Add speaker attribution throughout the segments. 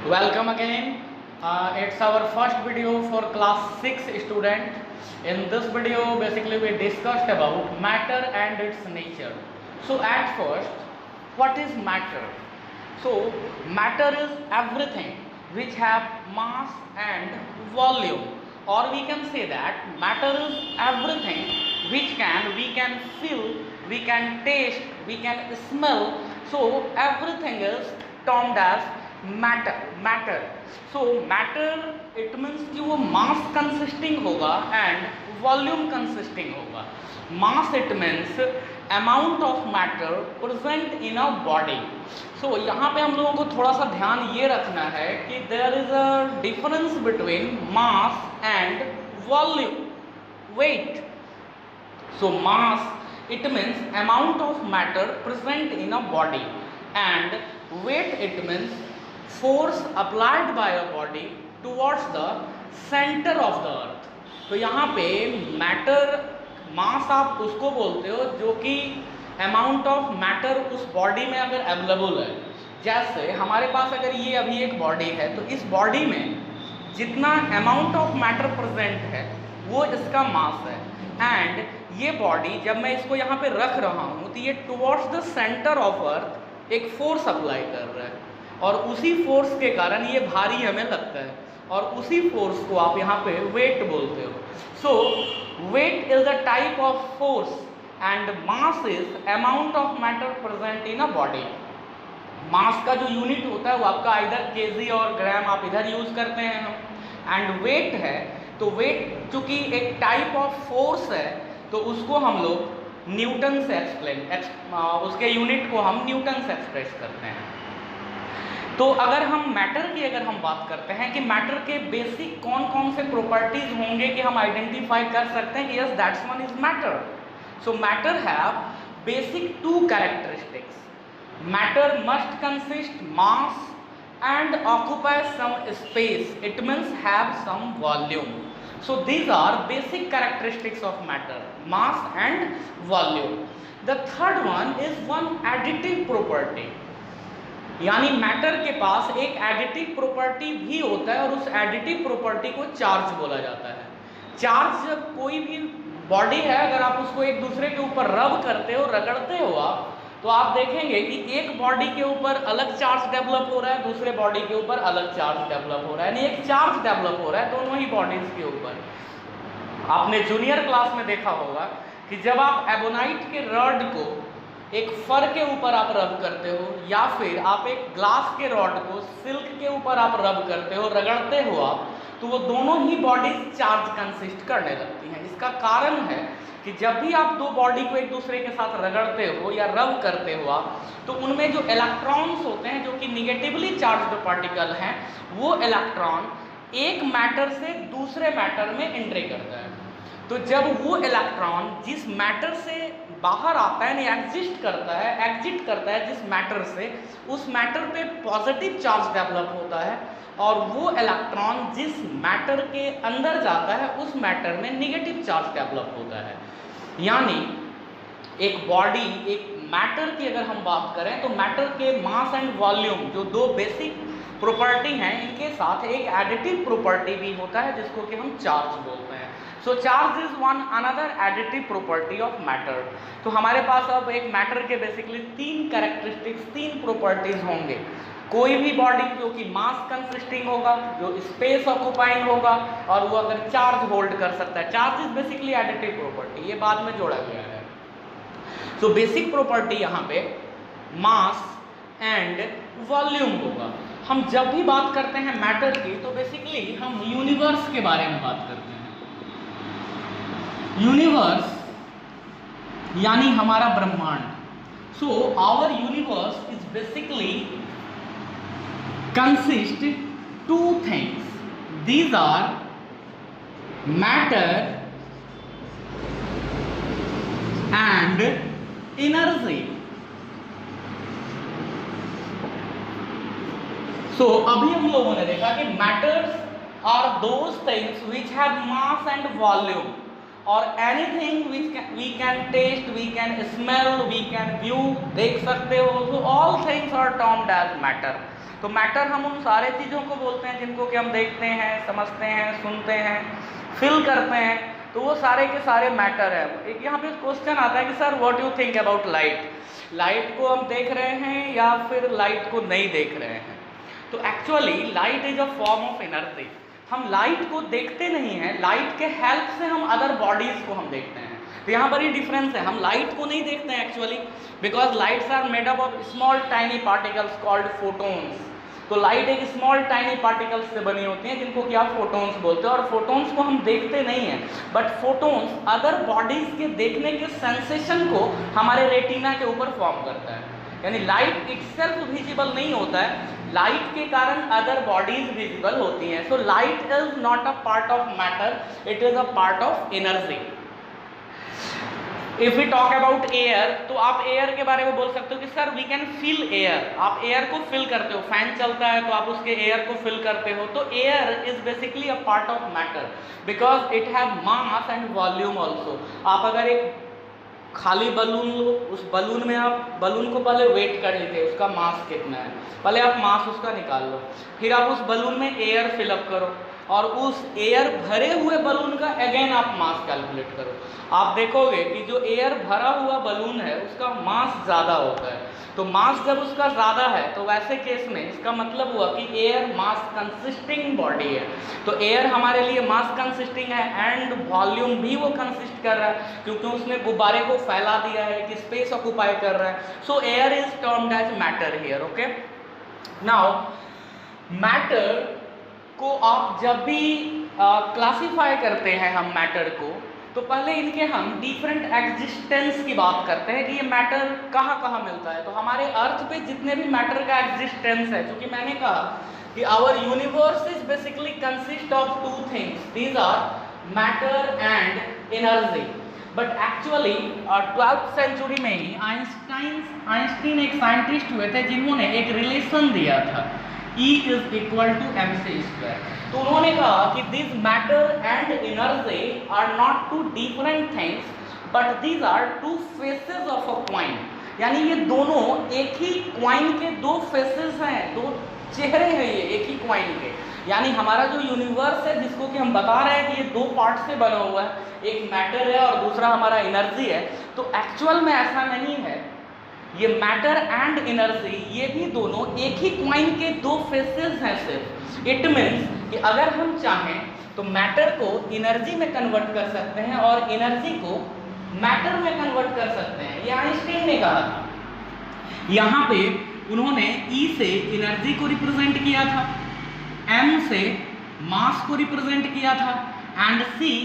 Speaker 1: Welcome again. It's our first video for class 6 student. In this video, basically we discussed about matter and its nature. So at first, what is matter? So matter is everything which have mass and volume, or we can say that matter is everything which we can feel, we can taste, we can smell. So everything is termed as matter. So matter it means कि वो mass consisting होगा and volume consisting होगा. Mass it means amount of matter present in a body. So यहाँ पे हम लोगों को थोड़ा सा ध्यान ये रखना है कि there is a difference between mass and volume, weight. So mass it means amount of matter present in a body and weight it means force applied by a body towards the center of the earth. तो यहाँ पे matter मास आप उसको बोलते हो जो कि amount of matter उस बॉडी में अगर अवेलेबल है. जैसे हमारे पास अगर ये अभी एक बॉडी है तो इस बॉडी में जितना अमाउंट ऑफ मैटर प्रेजेंट है वो इसका मास है. एंड ये बॉडी जब मैं इसको यहाँ पे रख रहा हूँ तो ये towards the centre of earth एक फोर्स अप्लाई कर रहा है और उसी फोर्स के कारण ये भारी हमें लगता है और उसी फोर्स को आप यहाँ पे वेट बोलते हो. So weight is the type of force and mass is amount of matter present in a body. Mass का जो यूनिट होता है वो आपका इधर केजी और ग्राम आप इधर यूज करते हैं हम. एंड वेट है तो वेट चूंकि एक टाइप ऑफ फोर्स है तो उसको हम लोग न्यूटन से उसके यूनिट को हम न्यूटन से एक्सप्रेस करते हैं. तो अगर हम मैटर की अगर हम बात करते हैं कि मैटर के बेसिक कौन कौन से प्रॉपर्टीज होंगे कि हम आइडेंटिफाई कर सकते हैं कि yes that's one is matter. So matter have basic to characteristics. Matter must consist mass and occupy some space. It means have some volume. So these are basic characteristics of matter, mass and volume. The third one is one additive property. यानी matter के पास एक additive property भी होता है और उस additive property को charge बोला जाता है. चार्ज जब कोई भी बॉडी है अगर आप उसको एक दूसरे के ऊपर रब करते हो, रगड़ते हो आप, तो आप देखेंगे कि एक बॉडी के ऊपर अलग चार्ज डेवलप हो रहा है, दूसरे बॉडी के ऊपर अलग चार्ज डेवलप हो रहा है. यानी एक चार्ज डेवलप हो रहा है दोनों ही बॉडीज के ऊपर. आपने जूनियर क्लास में देखा होगा कि जब आप एबोनाइट के रॉड को एक फर के ऊपर आप रब करते हो या फिर आप एक ग्लास के रॉड को सिल्क के ऊपर आप रब करते हो, रगड़ते हो आप, तो वो दोनों ही बॉडीज चार्ज कंसिस्ट करने लगती हैं. इसका कारण है कि जब भी आप दो बॉडी को एक दूसरे के साथ रगड़ते हो या रब करते हो आप, तो उनमें जो इलेक्ट्रॉन्स होते हैं जो कि निगेटिवली चार्ज्ड पार्टिकल हैं, वो इलेक्ट्रॉन एक मैटर से दूसरे मैटर में एंट्री करता है. तो जब वो इलेक्ट्रॉन जिस मैटर से बाहर आता है यानी एग्जिट करता है जिस मैटर से, उस मैटर पे पॉजिटिव चार्ज डेवलप होता है और वो इलेक्ट्रॉन जिस मैटर के अंदर जाता है उस मैटर में निगेटिव चार्ज डेवलप होता है. यानी एक बॉडी एक मैटर की अगर हम बात करें तो मैटर के मास एंड वॉल्यूम जो दो बेसिक प्रॉपर्टी हैं इनके साथ एक एडिटिव प्रॉपर्टी भी होता है जिसको कि हम चार्ज बोलते हैं. So charge is one another additive property of matter. तो हमारे पास अब एक मैटर के बेसिकली तीन कैरेक्टरिस्टिक्स, तीन प्रॉपर्टीज होंगे. कोई भी बॉडी जो कि मास कंसिस्टिंग होगा, जो स्पेस ऑक्युपाइंग होगा और वो अगर चार्ज होल्ड कर सकता है. Charge is basically additive property, ये बाद में जोड़ा गया है. सो बेसिक प्रॉपर्टी यहाँ पे मास एंड वॉल्यूम होगा. हम जब भी बात करते हैं मैटर की तो बेसिकली हम यूनिवर्स के बारे में बात करते हैं. यूनिवर्स यानी हमारा ब्रह्मांड. So our universe is basically consist two things. These are matter and energy. So अभी हम लोगों ने देखा कि matters are those things which have mass and volume or anything which we can taste, we can smell, we can view, देख सकते हो. So all things are termed as matter. तो मैटर हम उन सारे चीज़ों को बोलते हैं जिनको कि हम देखते हैं, समझते हैं, सुनते हैं, फील करते हैं, तो वो सारे के सारे मैटर है। एक यहाँ पे क्वेश्चन आता है कि sir what you think about light, light को हम देख रहे हैं या फिर लाइट को नहीं देख रहे हैं? तो actually light is a form of energy. हम लाइट को देखते नहीं हैं, लाइट के हेल्प से हम अदर बॉडीज को हम देखते हैं। तो यहाँ पर ही डिफरेंस है, हम लाइट को नहीं देखते हैं actually, because lights are made up of small tiny particles called photons. तो लाइट एक स्मॉल टाइनी पार्टिकल्स से बनी होती हैं जिनको कि आप फोटोन्स बोलते हैं, और फोटोन्स को हम देखते नहीं हैं, बट फोटोन्स अदर बॉडीज के देखने के सेंसेशन को हमारे रेटिना के ऊपर फॉर्म करता है। यानी लाइट इटसेल्फ विजिबल नहीं होता है, लाइट के कारण अदर बॉडीज विजिबल होती हैं। So light is not a part of matter, it is a part of energy. If we talk about air, तो आप एयर के बारे में बोल सकते हो कि sir we can feel air. आप एयर को फील करते हो, फैन चलता है तो आप उसके एयर को फील करते हो। तो air is basically a part of matter because it have mass and volume also. आप अगर एक खाली बलून लो, उस बलून में आप बलून को पहले वेट कर लेते हैं उसका मास कितना है, पहले आप मास उसका निकाल लो, फिर आप उस बलून में एयर फिलअप करो और उस एयर भरे हुए बलून का अगेन आप मास कैलकुलेट करो। आप देखोगे कि जो एयर भरा हुआ बलून है उसका मास ज़्यादा होता है। तो मास जब उसका ज़्यादा है तो वैसे केस में इसका मतलब हुआ कि एयर मास कंसिस्टिंग बॉडी है। तो एयर हमारे लिए मास कंसिस्टिंग है एंड वॉल्यूम भी वो कंसिस्ट कर रहा है क्योंकि उसने गुब्बारे को फैला दिया है, कि स्पेस ऑक्यूपाई कर रहा है। So air is termed as matter here. Okay, now matter को आप जब भी क्लासीफाई करते हैं हम मैटर को, तो पहले इनके हम डिफरेंट एग्जिस्टेंस की बात करते हैं कि ये मैटर कहाँ कहाँ मिलता है। तो हमारे अर्थ पे जितने भी मैटर का एग्जिस्टेंस है, क्योंकि मैंने कहा कि our universe is basically consist of two things, these are matter and energy. But actually 12th century में ही आइंस्टीन एक साइंटिस्ट हुए थे जिन्होंने एक रिलेशन दिया था, E is equal to mc square। तो उन्होंने कहा कि this matter and energy are not two different things but these are two faces of a coin. यानी ये दोनों एक ही कॉइन के दो फेसेस हैं, दो चेहरे हैं ये एक ही कॉइन के। यानी हमारा जो यूनिवर्स है जिसको कि हम बता रहे हैं कि ये दो पार्ट से बना हुआ है, एक मैटर है और दूसरा हमारा एनर्जी है, तो एक्चुअल में ऐसा नहीं है। ये मैटर एंड एनर्जी ये भी दोनों एक ही कॉइन के दो फेसेस हैं सिर्फ। इट मीन्स कि अगर हम चाहें तो मैटर को एनर्जी में कन्वर्ट कर सकते हैं और एनर्जी को मैटर में कन्वर्ट कर सकते हैं। ये आइंस्टीन ने कहा था। यहाँ पे उन्होंने E से एनर्जी को रिप्रेजेंट किया था, M से मास को रिप्रेजेंट किया था and C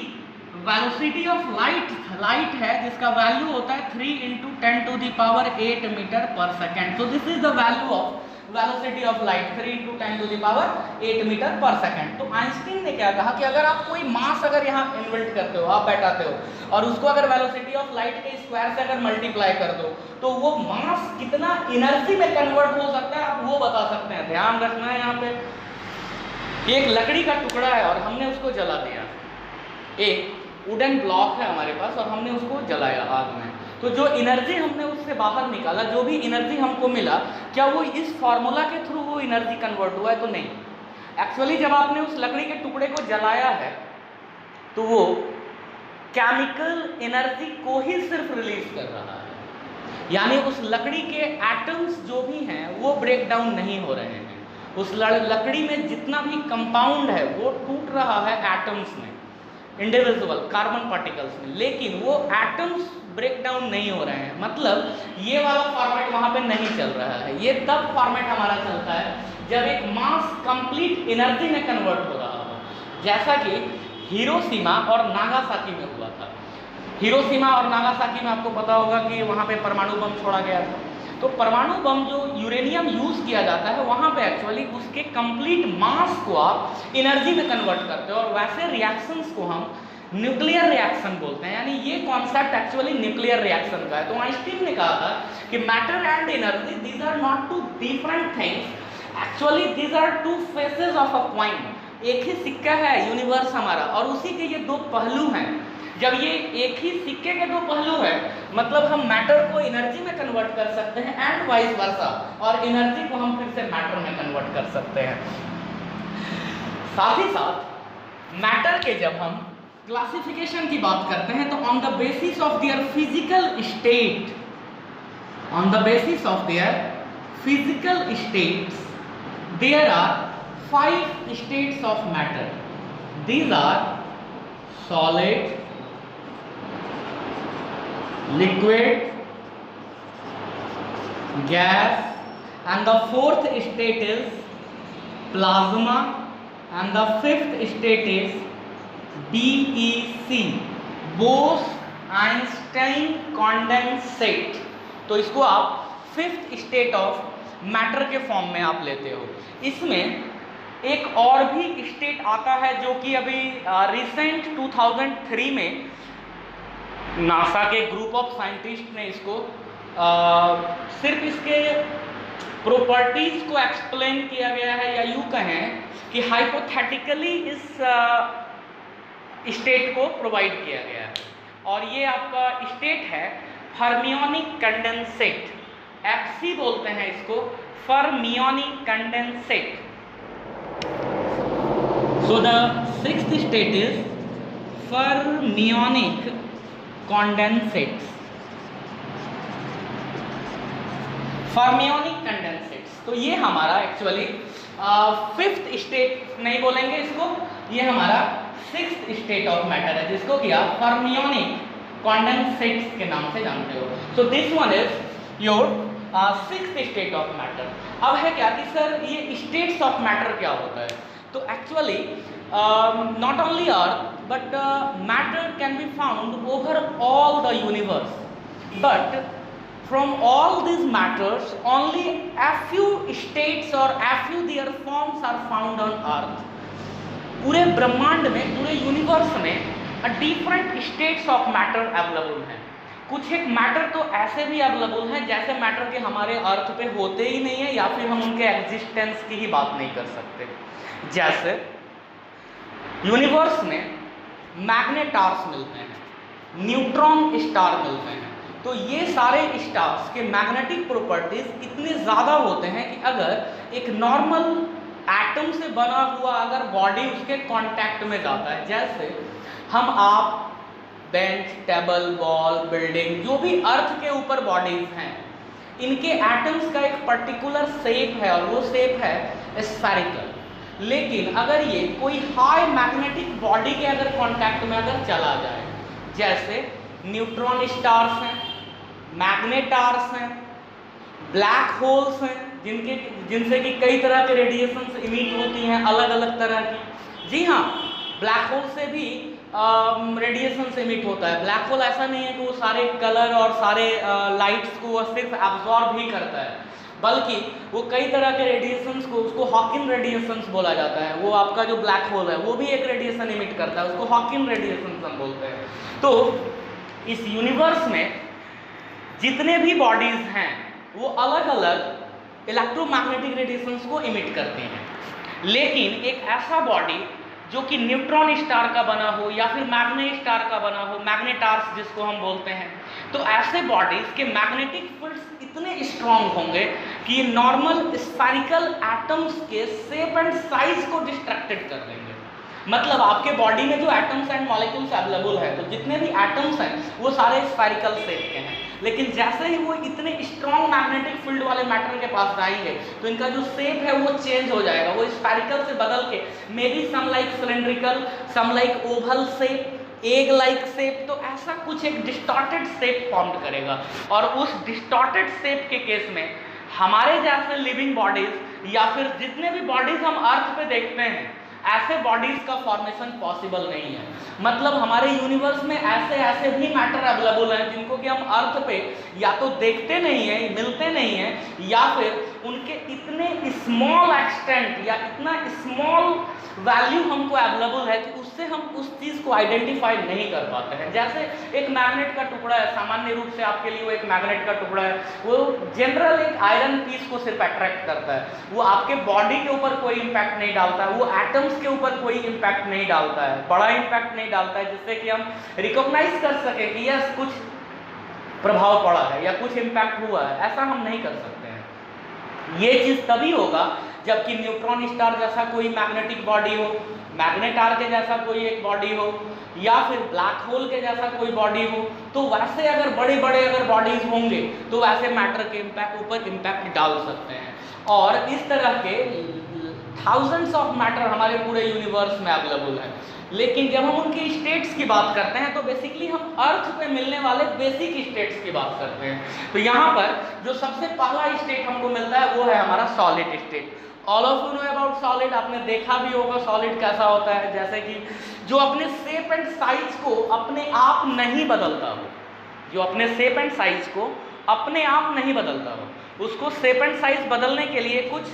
Speaker 1: velocity of light है जिसका वैल्यू होता है 3 × 10⁸ metre per second. So this is the value of velocity of light, 3 × 10⁸ metre per second. तो आइंस्टीन ने क्या कहा कि अगर आप कोई मास अगर यहाँ इन्वेंट करते हो, आप बैठाते हो और उसको अगर वेलोसिटी ऑफ लाइट के स्क्वायर से अगर मल्टीप्लाई कर दो तो वो मास कितना एनर्जी में कन्वर्ट हो सकता है, आप वो बता सकते हैं। ध्यान रखना है यहाँ पे एक लकड़ी का टुकड़ा है और हमने उसको जला दिया, एक वुडन ब्लॉक है हमारे पास और हमने उसको जलाया आग में, तो जो एनर्जी हमने उससे बाहर निकाला, जो भी एनर्जी हमको मिला, क्या वो इस फॉर्मूला के थ्रू वो एनर्जी कन्वर्ट हुआ है? तो नहीं। एक्चुअली जब आपने उस लकड़ी के टुकड़े को जलाया है तो वो केमिकल एनर्जी को ही सिर्फ रिलीज कर रहा है, यानी उस लकड़ी के एटम्स जो भी हैं वो ब्रेक डाउन नहीं हो रहे हैं। उस लकड़ी में जितना भी कंपाउंड है वो टूट रहा है एटम्स में, इंडिविजुअल कार्बन पार्टिकल्स में, लेकिन वो एटम्स ब्रेक डाउन नहीं हो रहे हैं। मतलब ये वाला फॉर्मेट वहाँ पे नहीं चल रहा है। ये तब फॉर्मेट हमारा चलता है जब एक मास कंप्लीट एनर्जी में कन्वर्ट हो रहा हो, जैसा कि हिरोशिमा और नागासाकी में हुआ था। हिरोशिमा और नागासाकी में आपको पता होगा कि वहाँ पे परमाणु बम छोड़ा गया था। तो परमाणु बम जो यूरेनियम यूज़ किया जाता है वहाँ पे एक्चुअली उसके कंप्लीट मास को आप एनर्जी में कन्वर्ट करते हो, और वैसे रिएक्शंस को हम न्यूक्लियर रिएक्शन बोलते हैं। यानी ये कॉन्सेप्ट एक्चुअली न्यूक्लियर रिएक्शन का है। तो आइंस्टीन ने कहा था कि matter and energy these are not two different things, actually these are two faces of a coin. एक ही सिक्का है यूनिवर्स हमारा, और उसी के ये दो पहलू हैं। जब ये एक ही सिक्के के दो पहलू है, मतलब हम मैटर को एनर्जी में कन्वर्ट कर सकते हैं एंड वाइस वर्सा, और एनर्जी को हम फिर से मैटर में कन्वर्ट कर सकते हैं। साथ ही साथ मैटर के जब हम क्लासिफिकेशन की बात करते हैं तो on the basis of their physical state, on the basis of their physical states there are 5 states of matter. These are solid, liquid, gas, and the 4th state is plasma, and the 5th state is BEC, Bose-Einstein condensate. तो इसको आप 5th state of matter के form में आप लेते हो। इसमें एक और भी स्टेट आता है जो कि अभी रिसेंट 2003 में नासा के ग्रुप ऑफ साइंटिस्ट ने इसको सिर्फ इसके प्रॉपर्टीज को एक्सप्लेन किया गया है, या यूँ कहें कि हाइपोथेटिकली इस स्टेट को प्रोवाइड किया गया है, और ये आपका स्टेट है फर्मियोनिक कंडेंसेट, FC बोलते हैं इसको, फर्मियोनिक condensate. So the 6th state is fermionic condensates. Fermionic condensates, तो ये हमारा एक्चुअली 5th स्टेट नहीं बोलेंगे इसको, ये हमारा 6th स्टेट ऑफ मैटर है, जिसको कि आप फर्मियोनिक कंडेंसेट्स के नाम से जानते हो। So this one is your 6th state of matter. अब है क्या कि सर ये स्टेट्स ऑफ मैटर क्या होता है, तो actually not only earth but matter can be found over all the universe, but from all these matters only a few states or a few their forms are found on earth. पूरे ब्रह्मांड में, पूरे universe में different states of matter available हैं। कुछ एक matter तो ऐसे भी अवेलेबल हैं जैसे मैटर के हमारे अर्थ पे होते ही नहीं है, या फिर हम उनके एग्जिस्टेंस की ही बात नहीं कर सकते। जैसे यूनिवर्स में मैग्नेटार्स मिलते हैं, न्यूट्रॉन स्टार मिलते हैं, तो ये सारे स्टार्स के मैग्नेटिक प्रॉपर्टीज इतने ज़्यादा होते हैं कि अगर एक नॉर्मल एटम से बना हुआ अगर बॉडी उसके कांटेक्ट में जाता है, जैसे हम आप बेंच, टेबल, बॉल, बिल्डिंग, जो भी अर्थ के ऊपर बॉडीज हैं, इनके एटम्स का एक पर्टिकुलर शेप है और वो शेप है स्फेरिकल। लेकिन अगर ये कोई हाई मैग्नेटिक बॉडी के अगर कांटेक्ट में अगर चला जाए, जैसे न्यूट्रॉन स्टार्स हैं, मैग्नेटार्स हैं, ब्लैक होल्स हैं, जिनसे कि कई तरह के रेडिएशंस इमिट होती हैं अलग अलग तरह की। जी हाँ, ब्लैक होल से भी रेडिएशंस इमिट होता है। ब्लैक होल ऐसा नहीं है कि वो सारे कलर और सारे लाइट्स को सिर्फ एब्जॉर्ब ही करता है, बल्कि वो कई तरह के रेडिएशंस को, उसको हॉकिंग रेडिएशंस बोला जाता है। वो आपका जो ब्लैक होल है वो भी एक रेडिएशन इमिट करता है, उसको हॉकिंग रेडिएशंस हम बोलते हैं। तो इस यूनिवर्स में जितने भी बॉडीज हैं वो अलग अलग इलेक्ट्रोमैग्नेटिक रेडिएशंस को इमिट करते हैं, लेकिन एक ऐसा बॉडी जो कि न्यूट्रॉन स्टार का बना हो या फिर मैग्नेट स्टार का बना हो, मैग्नेटार्स जिसको हम बोलते हैं, तो ऐसे बॉडीज के मैग्नेटिक फील्ड्स इतने स्ट्रांग होंगे कि नॉर्मल स्फेरिकल एटम्स के शेप एंड साइज को डिस्ट्रक्टेड कर देंगे। मतलब आपके बॉडी में जो एटम्स एंड मॉलिक्यूल्स अवेलेबल है, तो जितने भी एटम्स हैं वो सारे स्फेरिकल शेप के हैं, लेकिन जैसे ही वो इतने स्ट्रॉन्ग मैग्नेटिक फील्ड वाले मैटर के पास जाएंगे तो इनका जो शेप है वो चेंज हो जाएगा, वो स्फेरिकल से बदल के may be some like cylindrical, some like oval shape, egg like shape, तो ऐसा कुछ एक डिस्टॉर्टेड शेप फॉर्म करेगा। और उस डिस्टॉर्टेड शेप के केस में हमारे जैसे लिविंग बॉडीज या फिर जितने भी बॉडीज हम अर्थ पे देखते हैं, ऐसे बॉडीज का फॉर्मेशन पॉसिबल नहीं है। मतलब हमारे यूनिवर्स में ऐसे ऐसे भी मैटर अवेलेबल हैं जिनको कि हम अर्थ पे या तो देखते नहीं हैं, मिलते नहीं हैं, या फिर उनके इतने स्मॉल एक्सटेंट या इतना स्मॉल वैल्यू हमको अवेलेबल है कि उससे हम उस चीज़ को आइडेंटिफाई नहीं कर पाते हैं। जैसे एक मैग्नेट का टुकड़ा है, सामान्य रूप से आपके लिए वो एक मैग्नेट का टुकड़ा है, वो जनरल एक आयरन पीस को सिर्फ अट्रैक्ट करता है, वो आपके बॉडी के ऊपर कोई इम्पैक्ट नहीं डालता है, वो एटम्स के ऊपर कोई इम्पैक्ट नहीं डालता है, बड़ा इम्पैक्ट नहीं डालता है जिससे कि हम रिकॉग्नाइज कर सके कि यस कुछ प्रभाव पड़ा है या कुछ इम्पैक्ट हुआ है। ऐसा हम नहीं कर सकते हैं। ये चीज़ तभी होगा जबकि न्यूट्रॉन स्टार जैसा कोई मैग्नेटिक बॉडी हो, मैग्नेटार के जैसा कोई एक बॉडी हो, या फिर ब्लैक होल के जैसा कोई बॉडी हो। तो वैसे अगर बड़े बड़े अगर बॉडीज होंगे तो वैसे मैटर के ऊपर इम्पैक्ट डाल सकते हैं। और इस तरह के थाउजेंड्स ऑफ मैटर हमारे पूरे यूनिवर्स में अवेलेबल है। लेकिन जब हम उनके स्टेट्स की बात करते हैं तो बेसिकली हम अर्थ पे मिलने वाले बेसिक स्टेट्स की बात करते हैं। तो यहाँ पर जो सबसे पहला स्टेट हमको मिलता है वो है हमारा solid state. All of you know about solid, आपने देखा भी होगा सॉलिड कैसा होता है, जैसे कि जो अपने शेप एंड साइज को अपने आप नहीं बदलता हो, जो अपने शेप एंड साइज को अपने आप नहीं बदलता हो, उसको शेप एंड साइज बदलने के लिए कुछ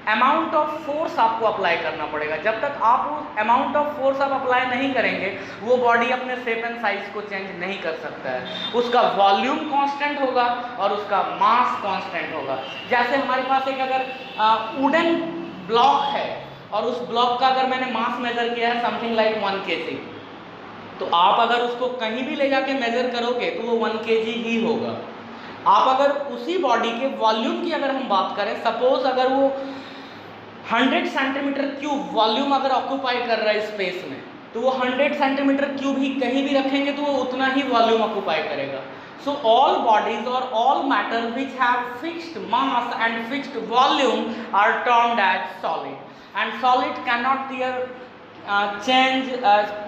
Speaker 1: अमाउंट ऑफ फोर्स आपको अप्लाई करना पड़ेगा। जब तक आप उस अमाउंट ऑफ फोर्स आप अप्लाई नहीं करेंगे वो बॉडी अपने शेप एंड साइज को चेंज नहीं कर सकता है। उसका वॉल्यूम कांस्टेंट होगा और उसका मास कांस्टेंट होगा। जैसे हमारे पास एक अगर वुडन ब्लॉक है और उस ब्लॉक का अगर मैंने मास मेजर किया है समथिंग लाइक 1 kg, तो आप अगर उसको कहीं भी ले जाके मेजर करोगे तो वो 1 kg ही होगा। आप अगर उसी बॉडी के वॉल्यूम की अगर हम बात करें, सपोज अगर वो 100 सेंटीमीटर क्यूब वॉल्यूम अगर ऑक्यूपाई कर रहा है स्पेस में, तो वो 100 सेंटीमीटर क्यूब ही कहीं भी रखेंगे तो वो उतना ही वॉल्यूम ऑक्यूपाई करेगा। सो ऑल बॉडीज और all matter which have fixed mass and fixed volume are termed as solid, and solid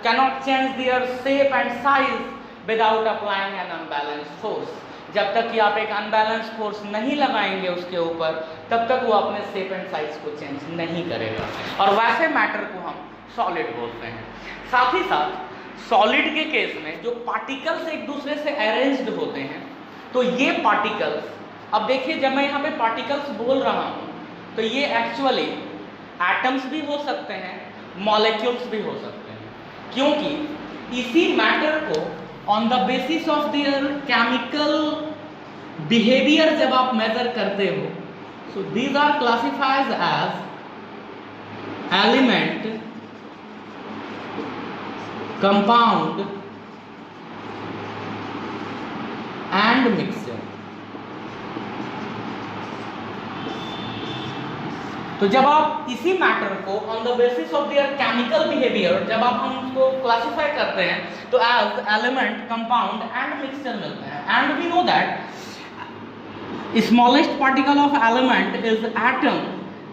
Speaker 1: cannot change their shape and size without applying an unbalanced force। जब तक कि आप एक unbalance force नहीं लगाएंगे उसके ऊपर तब तक वो अपने शेप एंड साइज को चेंज नहीं करेगा, और वैसे मैटर को हम सॉलिड बोलते हैं। साथ ही साथ सॉलिड के केस में जो पार्टिकल्स एक दूसरे से अरेंज्ड होते हैं, तो ये पार्टिकल्स, अब देखिए जब मैं यहाँ पे पार्टिकल्स बोल रहा हूँ तो ये एक्चुअली एटम्स भी हो सकते हैं, मॉलिक्यूल्स भी हो सकते हैं, क्योंकि इसी मैटर को on the basis of their chemical behaviour जब आप मेजर करते हो, so these are classified as element, compound and mixture. तो जब आप इसी मैटर को on the basis of their chemical behaviour जब आप हम उसको क्लासिफाई करते हैं तो as element, compound and mixture मिलते हैं। And we know that smallest particle of element is atom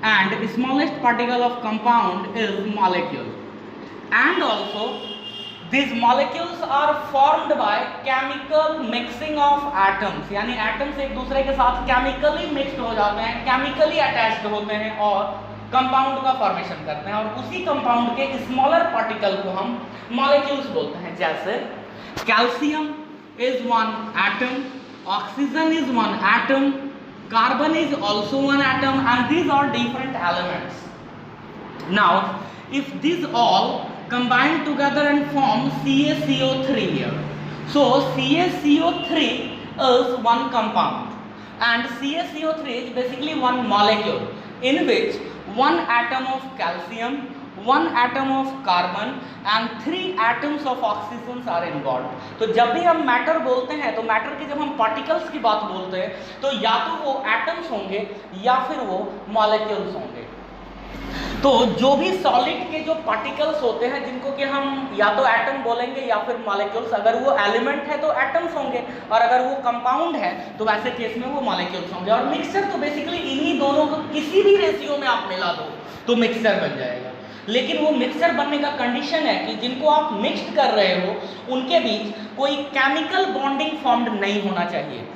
Speaker 1: and smallest particle of compound is molecule, and also these molecules are formed by chemical mixing of atoms, यानी atoms एक दूसरे के साथ chemically mixed हो जाते हैं, chemically attached होते हैं और कंपाउंड का फॉर्मेशन करते हैं, और उसी कंपाउंड के स्मॉलर पार्टिकल को हम मॉलिक्यूल्स बोलते हैं। जैसे calcium is one atom, oxygen is one atom, carbon is also one atom, and these are different elements. Now if these all combine together and form CaCO3 here. So CaCO3 is one compound and CaCO3 is basically one molecule in which one atom of calcium, one atom of carbon and 3 atoms of oxygen are involved. तो जब भी हम matter बोलते हैं तो matter के जब हम पार्टिकल्स की बात बोलते हैं तो या तो वो एटम्स होंगे या फिर वो मॉलिक्यूल्स होंगे। तो जो भी सॉलिड के जो पार्टिकल्स होते हैं जिनको कि हम या तो एटम बोलेंगे या फिर मॉलिक्यूल्स, अगर वो एलिमेंट है तो एटम्स होंगे और अगर वो कंपाउंड है तो वैसे केस में वो मॉलिक्यूल्स होंगे। और मिक्सचर तो बेसिकली इन्हीं दोनों को किसी भी रेशियो में आप मिला दो तो मिक्सचर बन जाएगा। लेकिन वो मिक्सचर बनने का कंडीशन है कि जिनको आप मिक्स्ड कर रहे हो उनके बीच कोई केमिकल बॉन्डिंग फॉर्म्ड नहीं होना चाहिए।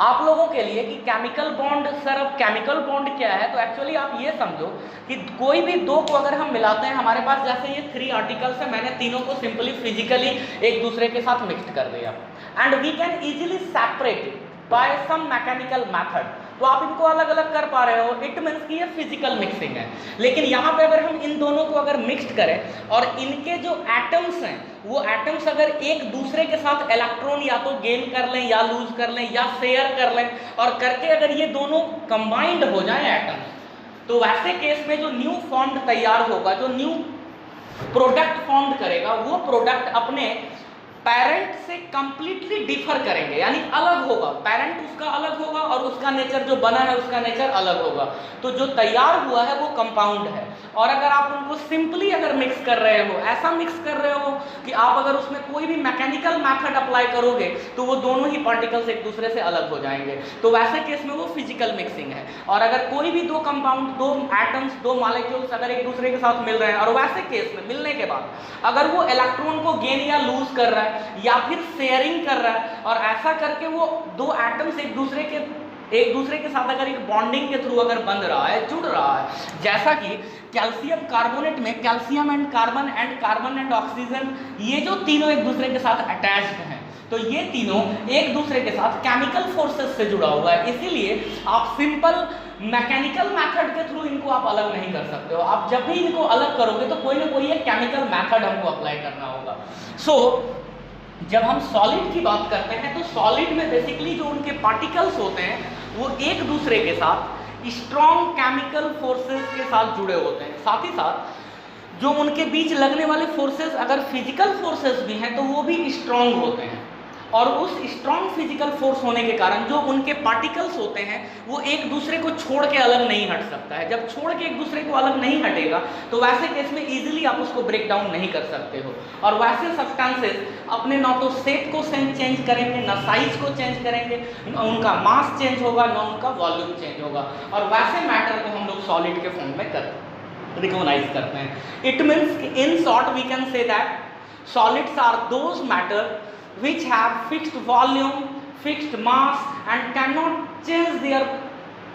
Speaker 1: आप लोगों के लिए कि केमिकल बॉन्ड, सर अब केमिकल बॉन्ड क्या है, तो एक्चुअली आप ये समझो कि कोई भी दो को अगर हम मिलाते हैं, हमारे पास जैसे ये 3 आर्टिकल्स है, मैंने तीनों को सिंपली फिजिकली एक दूसरे के साथ मिक्स कर दिया and we can easily separate by some mechanical method. तो आप इनको अलग अलग कर पा रहे हो, इट मीन्स कि ये फिजिकल मिक्सिंग है। लेकिन यहाँ पे अगर हम इन दोनों को अगर मिक्स्ड करें और इनके जो एटम्स हैं वो एटम्स अगर एक दूसरे के साथ इलेक्ट्रॉन या तो गेन कर लें या लूज कर लें या शेयर कर लें और करके अगर ये दोनों कंबाइंड हो जाएं एटम्स, तो वैसे केस में जो न्यू फॉर्म्ड तैयार होगा, जो न्यू प्रोडक्ट फॉर्म्ड करेगा, वो प्रोडक्ट अपने पेरेंट से कंप्लीटली डिफर करेंगे, यानी अलग होगा। पेरेंट उसका अलग होगा और उसका नेचर जो बना है उसका नेचर अलग होगा। तो जो तैयार हुआ है वो कंपाउंड है। और अगर आप उनको सिंपली अगर मिक्स कर रहे हो, ऐसा मिक्स कर रहे हो कि आप अगर उसमें कोई भी मैकेनिकल मेथड अप्लाई करोगे तो वो दोनों ही पार्टिकल्स एक दूसरे से अलग हो जाएंगे, तो वैसे केस में वो फिजिकल मिक्सिंग है। और अगर कोई भी दो कंपाउंड, दो एटम्स, दो मॉलिक्यूल्स अगर एक दूसरे के साथ मिल रहे हैं और वैसे केस में मिलने के बाद अगर वो इलेक्ट्रॉन को गेन या लूज कर रहा है या फिर शेयरिंग कर रहा है और ऐसा करके वो दो एटम्स एक दूसरे के साथ अगर एक बॉन्डिंग के थ्रू अगर बंध रहा है, जुड़ रहा है, जैसा कि कैल्शियम कार्बोनेट में calcium and carbon and oxygen, ये जो तीनों एक दूसरे के साथ अटैच्ड हैं, तो ये तीनों एक दूसरे के साथ केमिकल फोर्सेस से जुड़ा हुआ है। इसीलिए आप सिंपल मैकेनिकल मेथड के थ्रू इनको आप अलग नहीं कर सकते हो। आप जब भी इनको अलग करोगे तो कोई ना कोई एक केमिकल मेथड हमको अप्लाई करना होगा। जब हम सॉलिड की बात करते हैं तो सॉलिड में बेसिकली जो उनके पार्टिकल्स होते हैं वो एक दूसरे के साथ स्ट्रॉन्ग केमिकल फोर्सेस के साथ जुड़े होते हैं। साथ ही साथ जो उनके बीच लगने वाले फोर्सेस अगर फिजिकल फोर्सेस भी हैं तो वो भी स्ट्रॉन्ग होते हैं। और उस स्ट्रॉन्ग फिजिकल फोर्स होने के कारण जो उनके पार्टिकल्स होते हैं वो एक दूसरे को छोड़ के अलग नहीं हट सकता है। जब छोड़ के एक दूसरे को अलग नहीं हटेगा तो वैसे केस में इजीली आप उसको ब्रेक डाउन नहीं कर सकते हो। और वैसे सब्सटेंसेस अपने ना तो शेप को चेंज करेंगे, ना साइज को चेंज करेंगे, ना उनका मास चेंज होगा, ना उनका वॉल्यूम चेंज होगा। और वैसे मैटर को हम लोग सॉलिड के फॉर्म में रिकॉग्नाइज करते हैं। It means in short we can say that solids are those matter which have fixed volume, fixed mass and cannot change their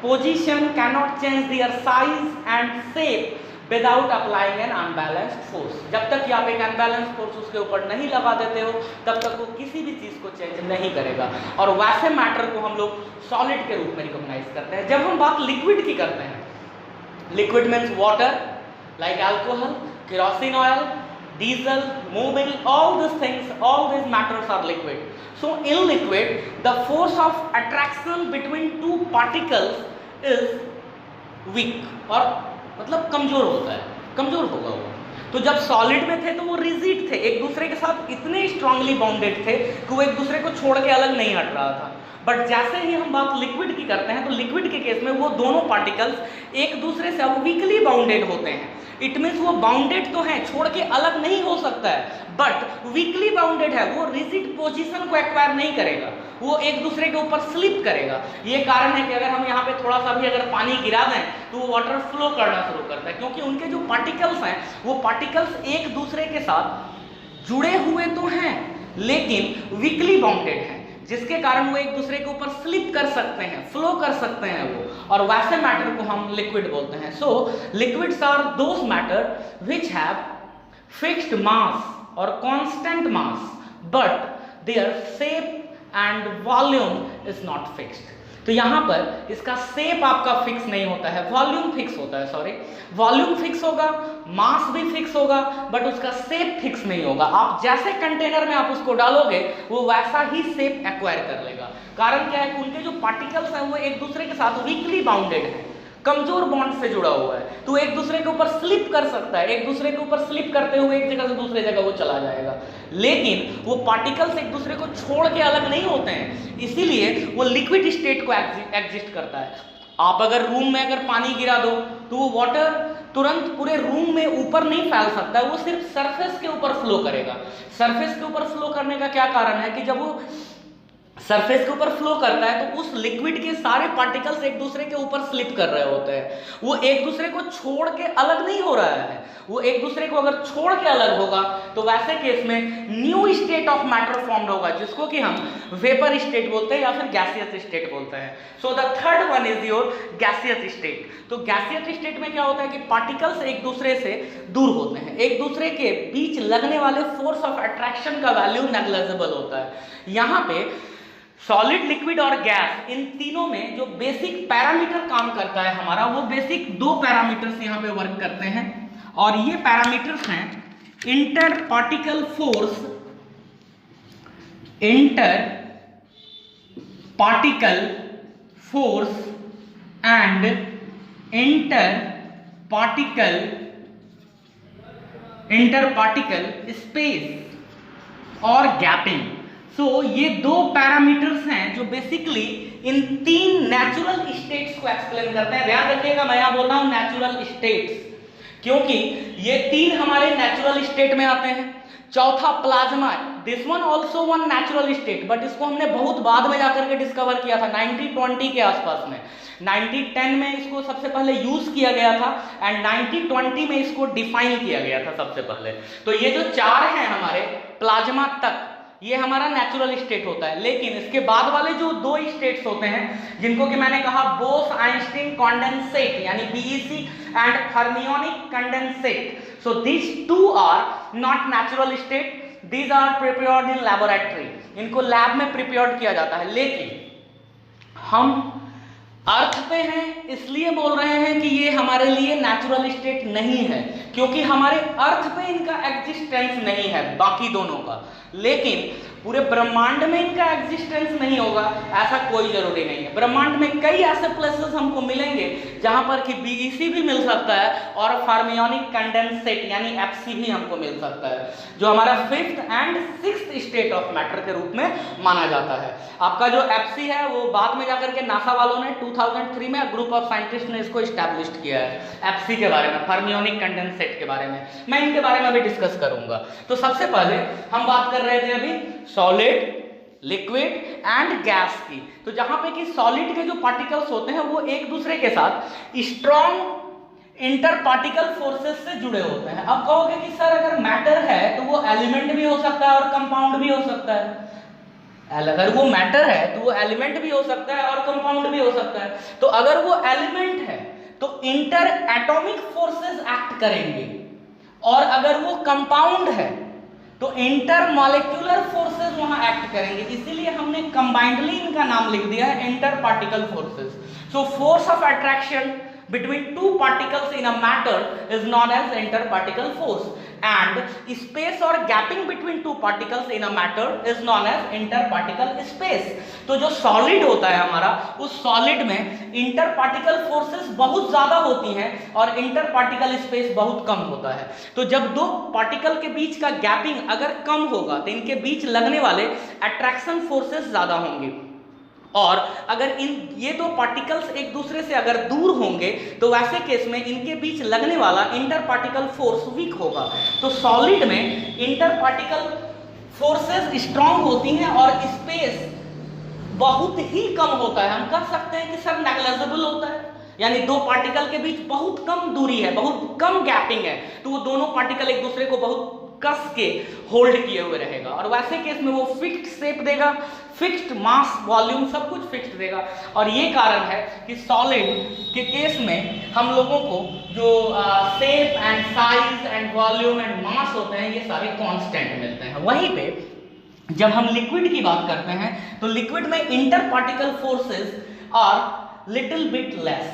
Speaker 1: position, cannot change their size and shape without applying an unbalanced force। जब तक कि आप एक unbalanced force उसके ऊपर नहीं लगा देते हो तब तक वो किसी भी चीज़ को चेंज नहीं करेगा। और वैसे मैटर को हम लोग सॉलिड के रूप में रिकॉग्नाइज करते हैं। जब हम बात लिक्विड की करते हैं, liquid means water like alcohol, kerosene oil, diesel, mobile, all these matters are liquid. So in liquid the force of attraction between two particles is weak, और मतलब कमजोर होता है, कमजोर होगा वो। तो जब सॉलिड में थे तो वो रिजिड थे, एक दूसरे के साथ इतने स्ट्रांगली बाउंडेड थे कि वो एक दूसरे को छोड़ के अलग नहीं हट रहा था। बट जैसे ही हम बात लिक्विड की करते हैं तो लिक्विड के केस में वो दोनों पार्टिकल्स एक दूसरे से अब वीकली बाउंडेड होते हैं। इट मीन्स वो बाउंडेड तो है, छोड़ के अलग नहीं हो सकता है, बट वीकली बाउंडेड है, वो रिजिड पोजीशन को एक्वायर नहीं करेगा, वो एक दूसरे के ऊपर स्लिप करेगा। ये कारण है कि अगर हम यहाँ पे थोड़ा सा भी अगर पानी गिरा दें तो वो वाटर फ्लो करना शुरू करता है, क्योंकि उनके जो पार्टिकल्स हैं वो पार्टिकल्स एक दूसरे के साथ जुड़े हुए तो हैं लेकिन वीकली बाउंडेड हैं, जिसके कारण वो एक दूसरे के ऊपर स्लिप कर सकते हैं, फ्लो कर सकते हैं वो, और वैसे मैटर को हम लिक्विड बोलते हैं। So liquids are those matter which have fixed mass और constant mass but their shape and volume is not fixed. तो यहाँ पर इसका शेप आपका फिक्स नहीं होता है, वॉल्यूम फिक्स होता है, सॉरी वॉल्यूम फिक्स होगा, मास भी फिक्स होगा, बट उसका शेप फिक्स नहीं होगा। आप जैसे कंटेनर में आप उसको डालोगे वो वैसा ही शेप एक्वायर कर लेगा। कारण क्या है, उनके जो पार्टिकल्स हैं वो एक दूसरे के साथ वीकली बाउंडेड है, कमजोर बॉन्ड से जुड़ा हुआ है, तो एक दूसरे के ऊपर स्लिप कर सकता है, एक दूसरे के ऊपर स्लिप करते हुए एक जगह से दूसरे जगह वो चला जाएगा, लेकिन वो पार्टिकल्स एक दूसरे को छोड़ के अलग नहीं होते हैं, इसीलिए वो लिक्विड स्टेट को एग्जिस्ट करता है। आप अगर रूम में अगर पानी गिरा दो तो वो वाटर तुरंत पूरे रूम में ऊपर नहीं फैल सकता, वो सिर्फ सरफेस के ऊपर फ्लो करेगा। सरफेस के ऊपर फ्लो करने का क्या कारण है कि जब वो सरफेस के ऊपर फ्लो करता है तो उस लिक्विड के सारे पार्टिकल्स एक दूसरे के ऊपर स्लिप कर रहे होते हैं, वो एक दूसरे को छोड़ के अलग नहीं हो रहा है। वो एक दूसरे को अगर छोड़ के अलग होगा तो वैसे केस में new state of matter formed होगा, जिसको कि हम वेपर स्टेट बोलते हैं या फिर गैसियस स्टेट बोलते हैं। So the third one is your gaseous state. तो गैसियस स्टेट में क्या होता है कि पार्टिकल्स एक दूसरे से दूर होते हैं, एक दूसरे के बीच लगने वाले फोर्स ऑफ अट्रैक्शन का वैल्यू नेग्लिजिबल होता है। यहाँ पे सॉलिड, लिक्विड और गैस, इन तीनों में जो बेसिक पैरामीटर काम करता है हमारा, वो बेसिक दो पैरामीटर्स यहाँ पे वर्क करते हैं, और ये पैरामीटर्स हैं inter particle force, inter particle force and inter particle space और गैपिंग। सो ये दो पैरामीटर्स हैं जो बेसिकली इन तीन नेचुरल स्टेट्स को एक्सप्लेन करते हैं। ध्यान रखिएगा, मैं यहां बोल रहा हूं नेचुरल स्टेट्स, क्योंकि ये तीन हमारे नेचुरल स्टेट में आते हैं। चौथा plasma, this one also one natural state, but इसको हमने बहुत बाद में जाकर के डिस्कवर किया था, 1920 के आसपास में। 1910 में इसको सबसे पहले यूज किया गया था एंड 1920 में इसको डिफाइन किया गया था सबसे पहले। तो ये जो चार हैं हमारे प्लाज्मा तक, ये हमारा नेचुरल स्टेट होता है। लेकिन इसके बाद वाले जो दो स्टेट्स होते हैं, जिनको कि मैंने कहा बोस आइंस्टीन कंडेंसेट यानी BEC and fermionic condensate, so this two are not natural state, these are prepared in laboratory, इनको लैब में प्रिपेयर्ड किया जाता है। लेकिन हम अर्थ पे हैं इसलिए बोल रहे हैं कि ये हमारे लिए नेचुरल स्टेट नहीं है, क्योंकि हमारे अर्थ पे इनका एग्जिस्टेंस नहीं है बाकी दोनों का। लेकिन पूरे ब्रह्मांड में इनका एग्जिस्टेंस नहीं होगा ऐसा कोई जरूरी नहीं है। ब्रह्मांड में कई ऐसे प्लेसेस हमको मिलेंगे जहां पर कि बीईसी भी मिल सकता है और फर्मियोनिक कंडेंसेट यानी एफसी भी हमको मिल सकता है, जो हमारा fifth and sixth state of matter के रूप में माना जाता है। आपका जो एफसी है वो बाद में जाकर के नासा वालों ने 2003 में ग्रुप ऑफ साइंटिस्ट ने इसको स्टैब्लिश किया है, एफसी के बारे में, फर्मियोनिक कंडेंसेट के बारे में। मैं इनके बारे में भी डिस्कस करूंगा। तो सबसे पहले हम बात कर रहे थे अभी सॉलिड, लिक्विड एंड गैस की। तो जहां पे कि सॉलिड के जो पार्टिकल्स होते हैं वो एक दूसरे के साथ स्ट्रॉन्ग इंटर पार्टिकल फोर्सेस से जुड़े होते हैं। अब कहोगे कि सर अगर मैटर है तो वो एलिमेंट भी हो सकता है और कंपाउंड भी हो सकता है। अगर वो मैटर है तो वो एलिमेंट भी हो सकता है और कंपाउंड भी हो सकता है। तो अगर वो एलिमेंट है तो इंटर एटॉमिक फोर्सेस एक्ट करेंगे, और अगर वो कंपाउंड है तो इंटर मॉलिक्यूलर फोर्सेस वहां एक्ट करेंगे। इसीलिए हमने कंबाइंडली इनका नाम लिख दिया है inter particle forces. So force of attraction between two particles in a matter is known as interparticle force, and space or gapping between two particles in a matter is known as interparticle space। तो जो solid होता है हमारा, उस solid में इंटरपार्टिकल forces बहुत ज्यादा होती हैं और इंटरपार्टिकल स्पेस बहुत कम होता है। तो जब दो पार्टिकल के बीच का गैपिंग अगर कम होगा तो इनके बीच लगने वाले अट्रैक्शन फोर्सेस ज्यादा होंगे, और अगर ये दो पार्टिकल्स एक दूसरे से अगर दूर होंगे तो वैसे केस में इनके बीच लगने वाला इंटर पार्टिकल फोर्स वीक होगा। तो सॉलिड में इंटर पार्टिकल फोर्सेस स्ट्रांग होती हैं और स्पेस बहुत ही कम होता है। हम कह सकते हैं कि सर नेग्लिजिबल होता है, यानी दो पार्टिकल के बीच बहुत कम दूरी है, बहुत कम गैपिंग है, तो वो दोनों पार्टिकल एक दूसरे को बहुत कस के होल्ड किए हुए रहेगा, और वैसे केस में वो फिक्स्ड शेप देगा, फिक्स्ड मास वॉल्यूम सब कुछ फिक्स्ड देगा। और ये कारण है कि सॉलिड के केस में हम लोगों को जो shape and size and volume and mass होते हैं ये सारे कांस्टेंट मिलते हैं। वहीं पे जब हम लिक्विड की बात करते हैं तो लिक्विड में inter particle forces are little bit less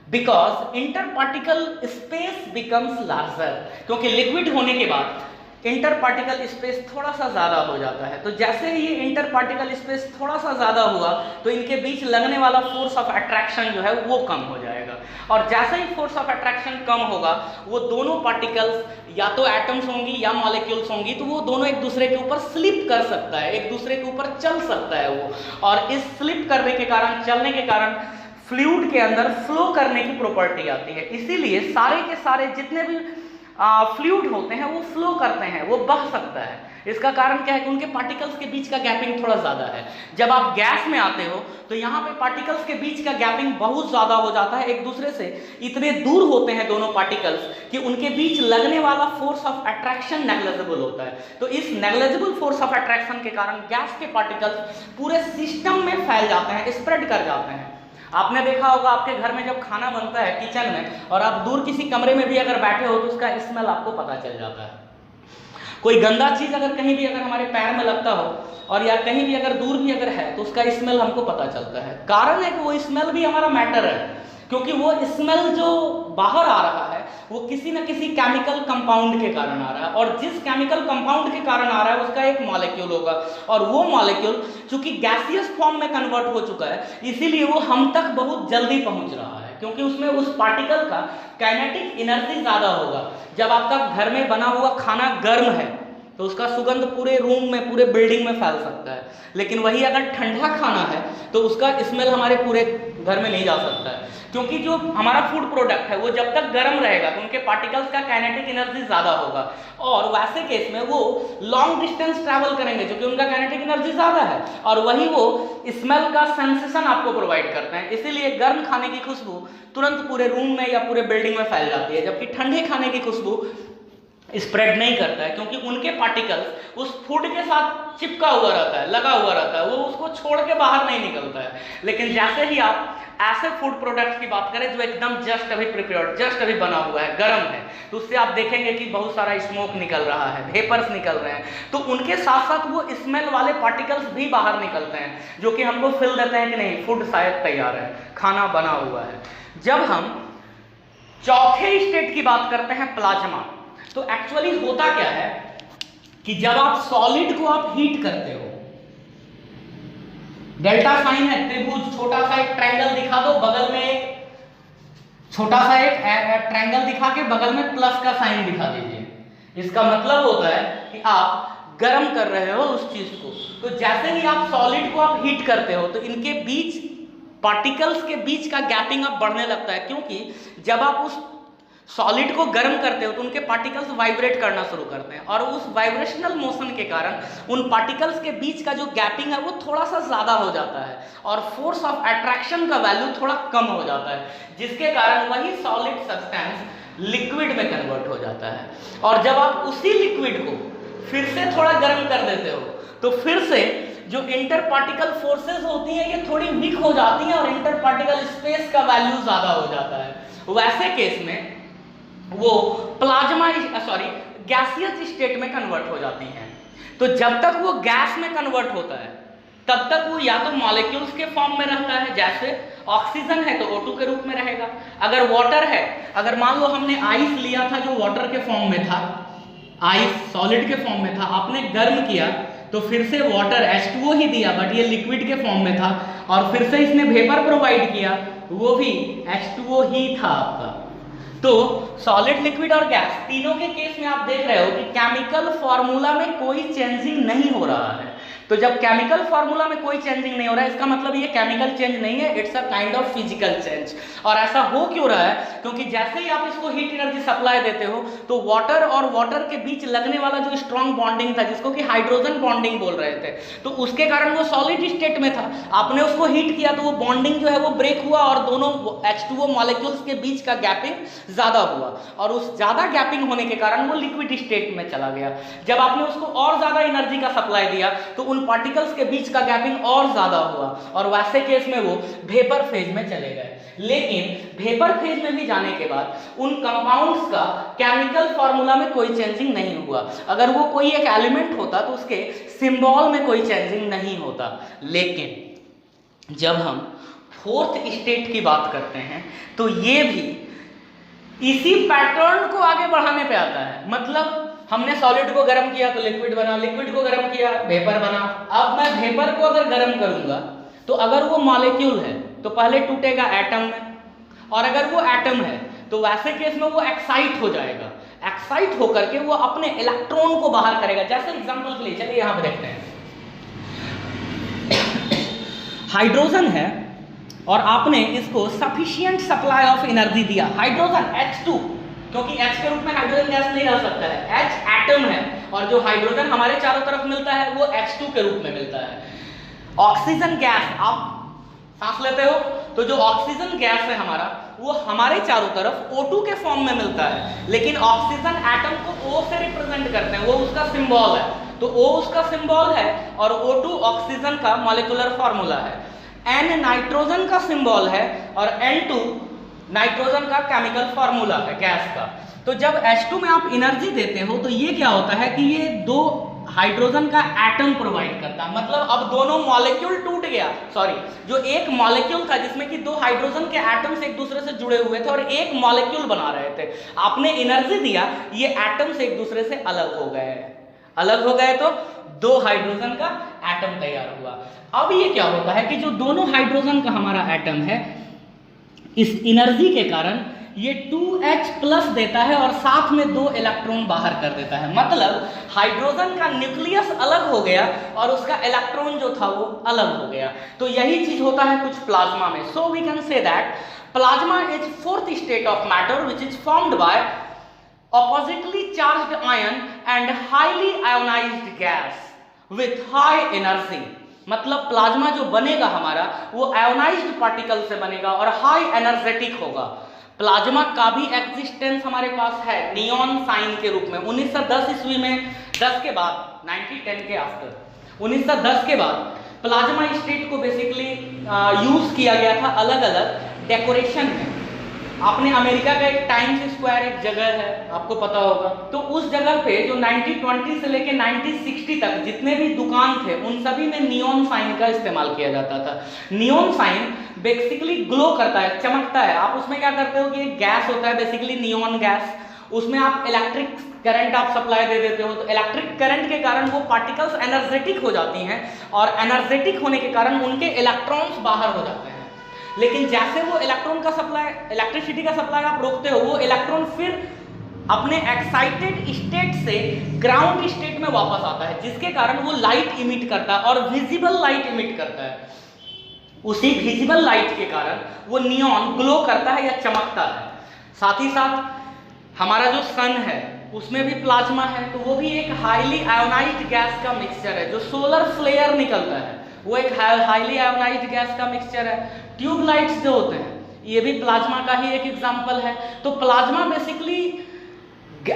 Speaker 1: because inter particle space becomes larger, क्योंकि लिक्विड होने के बाद इंटर पार्टिकल स्पेस थोड़ा सा ज़्यादा हो जाता है। तो जैसे ही ये इंटर पार्टिकल स्पेस थोड़ा सा ज़्यादा हुआ तो इनके बीच लगने वाला फोर्स ऑफ अट्रैक्शन जो है वो कम हो जाएगा, और जैसे ही फोर्स ऑफ अट्रैक्शन कम होगा वो दोनों पार्टिकल्स या तो एटम्स होंगी या मॉलिक्यूल्स होंगी, तो वो दोनों एक दूसरे के ऊपर स्लिप कर सकता है, एक दूसरे के ऊपर चल सकता है वो, और इस स्लिप करने के कारण, चलने के कारण फ्लूइड के अंदर फ्लो करने की प्रॉपर्टी आती है। इसीलिए सारे के सारे जितने भी फ्लूइड होते हैं वो फ्लो करते हैं, वो बह सकता है। इसका कारण क्या है कि उनके पार्टिकल्स के बीच का गैपिंग थोड़ा ज़्यादा है। जब आप गैस में आते हो तो यहाँ पे पार्टिकल्स के बीच का गैपिंग बहुत ज़्यादा हो जाता है, एक दूसरे से इतने दूर होते हैं दोनों पार्टिकल्स कि उनके बीच लगने वाला फोर्स ऑफ अट्रैक्शन नेग्लिजिबल होता है। तो इस नेग्लिजिबल फोर्स ऑफ अट्रैक्शन के कारण गैस के पार्टिकल्स पूरे सिस्टम में फैल जाते हैं, स्प्रेड कर जाते हैं। आपने देखा होगा आपके घर में जब खाना बनता है किचन में, और आप दूर किसी कमरे में भी अगर बैठे हो तो उसका स्मेल आपको पता चल जाता है। कोई गंदा चीज़ अगर कहीं भी अगर हमारे पैर में लगता हो और या कहीं भी अगर दूर भी अगर है तो उसका स्मेल हमको पता चलता है। कारण है कि वो स्मेल भी हमारा मैटर है, क्योंकि वो स्मेल जो बाहर आ रहा है वो किसी न किसी केमिकल कंपाउंड के कारण आ रहा है, और जिस केमिकल कंपाउंड के कारण आ रहा है उसका एक मॉलिक्यूल होगा, और वो मॉलिक्यूल चूंकि गैसियस फॉर्म में कन्वर्ट हो चुका है इसीलिए वो हम तक बहुत जल्दी पहुंच रहा है, क्योंकि उसमें उस पार्टिकल का काइनेटिक एनर्जी ज़्यादा होगा। जब आपका घर में बना हुआ खाना गर्म है तो उसका सुगंध पूरे रूम में, पूरे बिल्डिंग में फैल सकता है, लेकिन वही अगर ठंडा खाना है तो उसका स्मेल हमारे पूरे घर में नहीं जा सकता है, क्योंकि जो हमारा फूड प्रोडक्ट है वो जब तक गर्म रहेगा तो उनके पार्टिकल्स का काइनेटिक एनर्जी ज़्यादा होगा, और वैसे केस में वो लॉन्ग डिस्टेंस ट्रैवल करेंगे क्योंकि उनका काइनेटिक एनर्जी ज़्यादा है, और वही वो स्मेल का सेंसेशन आपको प्रोवाइड करते हैं। इसीलिए गर्म खाने की खुशबू तुरंत पूरे रूम में या पूरे बिल्डिंग में फैल जाती है, जबकि ठंडे खाने की खुशबू स्प्रेड नहीं करता है, क्योंकि उनके पार्टिकल्स उस फूड के साथ चिपका हुआ रहता है, लगा हुआ रहता है, वो उसको छोड़ के बाहर नहीं निकलता है। लेकिन जैसे ही आप ऐसे फूड प्रोडक्ट्स की बात करें जो एकदम जस्ट अभी प्रिपेयर्ड, जस्ट अभी बना हुआ है, गर्म है, तो उससे आप देखेंगे कि बहुत सारा स्मोक निकल रहा है, वेपर्स निकल रहे हैं, तो उनके साथ साथ वो स्मेल वाले पार्टिकल्स भी बाहर निकलते हैं, जो कि हमको फील देते हैं कि नहीं फूड शायद तैयार है, खाना बना हुआ है। जब हम चौथे स्टेट की बात करते हैं प्लाज्मा, तो एक्चुअली होता क्या है कि जब आप सॉलिड को आप हीट करते हो, डेल्टा साइन है, त्रिभुज छोटा सा एक ट्रायंगल दिखा दो, बगल में एक छोटा सा एक ट्रायंगल दिखा के बगल में प्लस का साइन दिखा दीजिए, इसका मतलब होता है कि आप गर्म कर रहे हो उस चीज को। तो जैसे ही आप सॉलिड को आप हीट करते हो तो इनके बीच पार्टिकल्स के बीच का गैपिंग अब बढ़ने लगता है, क्योंकि जब आप उस सॉलिड को गर्म करते हो तो उनके पार्टिकल्स वाइब्रेट करना शुरू करते हैं, और उस वाइब्रेशनल मोशन के कारण उन पार्टिकल्स के बीच का जो गैपिंग है वो थोड़ा सा ज़्यादा हो जाता है, और फोर्स ऑफ अट्रैक्शन का वैल्यू थोड़ा कम हो जाता है, जिसके कारण वही सॉलिड सब्सटेंस लिक्विड में कन्वर्ट हो जाता है। और जब आप उसी लिक्विड को फिर से थोड़ा गर्म कर देते हो तो फिर से जो इंटर पार्टिकल फोर्सेस होती हैं ये थोड़ी वीक हो जाती हैं और इंटर पार्टिकल स्पेस का वैल्यू ज़्यादा हो जाता है। वैसे केस में वो प्लाज्मा गैसियस स्टेट में कन्वर्ट हो जाती हैं। तो जब तक वो गैस में कन्वर्ट होता है तब तक वो या तो मॉलिक्यूल्स के फॉर्म में रहता है, जैसे ऑक्सीजन है तो O2 के रूप में रहेगा, अगर वाटर है, अगर मान लो हमने आइस लिया था जो वाटर के फॉर्म में था, आइस सॉलिड के फॉर्म में था, आपने गर्म किया तो फिर से वाटर H2O ही दिया बट ये लिक्विड के फॉर्म में था, और फिर से इसने वेपर प्रोवाइड किया वो भी H2O ही था आपका। तो सॉलिड, लिक्विड और गैस तीनों के केस में आप देख रहे हो कि केमिकल फॉर्मूला में कोई चेंजिंग नहीं हो रहा है। तो जब केमिकल फार्मूला में कोई चेंजिंग नहीं हो रहा है इसका मतलब ये केमिकल चेंज नहीं है, it's a kind of physical change. और ऐसा हो क्यों रहा है? क्योंकि जैसे ही आप इसको हीट एनर्जी सप्लाई देते हो तो वाटर और वाटर के बीच लगने वाला जो स्ट्रॉन्ग बॉन्डिंग था जिसको कि हाइड्रोजन बॉन्डिंग बोल रहे थे, तो उसके कारण वो सॉलिड स्टेट में था। आपने उसको हीट किया तो वो बॉन्डिंग जो है वो ब्रेक हुआ और दोनों H2O मॉलिक्यूल्स के बीच का गैपिंग ज्यादा हुआ, और उस ज्यादा गैपिंग होने के कारण वो लिक्विड स्टेट में चला गया। जब आपने उसको और ज्यादा एनर्जी का सप्लाई दिया तो उन पार्टिकल्स के बीच का गैपिंग और ज्यादा हुआ और वैसे केस में वो वेपर फेज में चले गए। लेकिन वेपर फेज में भी जाने के बाद उन कंपाउंड्स का केमिकल फार्मूला में कोई चेंजिंग नहीं हुआ। अगर वो कोई एक एलिमेंट होता तो उसके सिंबल में कोई चेंजिंग नहीं होता। लेकिन जब हम फोर्थ स्टेट की बात करते हैं तो ये भी इसी पैटर्न को आगे बढ़ाने पे आता है। मतलब हमने सॉलिड को गर्म किया तो लिक्विड बना, लिक्विड को गर्म किया वेपर बना। अब मैं वेपर को अगर गर्म करूंगा तो अगर वो मॉलिक्यूल है तो पहले टूटेगा एटम में, और अगर वो एटम है तो वैसे केस में वो एक्साइट हो जाएगा। एक्साइट होकर के वो अपने इलेक्ट्रॉन को बाहर करेगा। जैसे एग्जांपल के लिए चलिए यहां पे देखते हैं, हाइड्रोजन है और आपने इसको सफिशिएंट सप्लाई ऑफ एनर्जी दिया। हाइड्रोजन H2, क्योंकि H के रूप में हाइड्रोजन गैस नहीं रह सकता है, H एटम है और जो हाइड्रोजन हमारे चारों तरफ मिलता है वो H2 के रूप में मिलता है। ऑक्सीजन गैस आप सांस लेते हो तो जो ऑक्सीजन गैस है हमारा वो हमारे चारों तरफ O2 के फॉर्म में मिलता है, लेकिन ऑक्सीजन एटम को O से रिप्रेजेंट करते हैं, वो उसका सिंबल है। तो O उसका सिंबल है और O2 ऑक्सीजन का मॉलिक्यूलर फार्मूला है, N नाइट्रोजन का सिंबल है और N2 नाइट्रोजन का केमिकल फार्मूला है गैस का। तो जब H2 में आप एनर्जी देते हो तो ये क्या होता है कि ये दो हाइड्रोजन का एटम प्रोवाइड करता है, मतलब अब दोनों मॉलिक्यूल टूट गया, सॉरी जो एक मॉलिक्यूल था जिसमें कि दो हाइड्रोजन के एटम्स एक दूसरे से जुड़े हुए थे और एक मॉलिक्यूल बना रहे थे, आपने एनर्जी दिया, ये एटम्स एक दूसरे से अलग हो गए तो दो हाइड्रोजन का एटम तैयार हुआ। अब ये क्या होता है कि जो दोनों हाइड्रोजन का हमारा एटम है, इस एनर्जी के कारण ये 2H प्लस देता है और साथ में दो इलेक्ट्रॉन बाहर कर देता है, मतलब हाइड्रोजन का न्यूक्लियस अलग हो गया और उसका इलेक्ट्रॉन जो था वो अलग हो गया। तो यही चीज होता है कुछ प्लाज्मा में। So we can say that plasma is fourth state of matter which is formed by oppositely charged ion and highly ionized gas with high energy। मतलब प्लाज्मा जो बनेगा हमारा वो आयोनाइज्ड पार्टिकल से बनेगा और हाई एनर्जेटिक होगा। प्लाज्मा का भी एग्जिस्टेंस हमारे पास है नियॉन साइन के रूप में। 1910 ईस्वी में 10 के बाद 1910 के आफ्टर 1910 के बाद प्लाज्मा स्टेट को बेसिकली यूज किया गया था अलग अलग डेकोरेशन में। आपने अमेरिका का एक टाइम्स स्क्वायर एक जगह है, आपको पता होगा, तो उस जगह पे जो 1920 से लेके 1960 तक जितने भी दुकान थे उन सभी में नियॉन साइन का इस्तेमाल किया जाता था। नियॉन साइन बेसिकली ग्लो करता है, चमकता है। आप उसमें क्या करते हो कि एक गैस होता है बेसिकली नियॉन गैस, उसमें आप इलेक्ट्रिक करंट आप सप्लाई दे देते हो, तो इलेक्ट्रिक करंट के कारण वो पार्टिकल्स एनर्जेटिक हो जाती हैं और एनर्जेटिक होने के कारण उनके इलेक्ट्रॉन्स बाहर हो जाते हैं। लेकिन जैसे वो इलेक्ट्रॉन का सप्लाई, इलेक्ट्रिसिटी का सप्लाई आप रोकते हो, वो इलेक्ट्रॉन फिर अपने एक्साइटेड स्टेट से ग्राउंड स्टेट में वापस आता है, जिसके कारण वो लाइट इमिट करता है और विजिबल लाइट इमिट करता है। उसी विजिबल लाइट के कारण वो नियॉन ग्लो करता है या चमकता है। साथ ही साथ हमारा जो सन है उसमें भी प्लाज्मा है, तो वो भी एक हाईली आयोनाइज्ड गैस का मिक्सचर है। जो सोलर फ्लेयर निकलता है वो एक हाईली आयोनाइज्ड गैस का मिक्सचर है। ट्यूबलाइट्स जो होते हैं ये भी प्लाज्मा का ही एक एग्जांपल है। तो plasma basically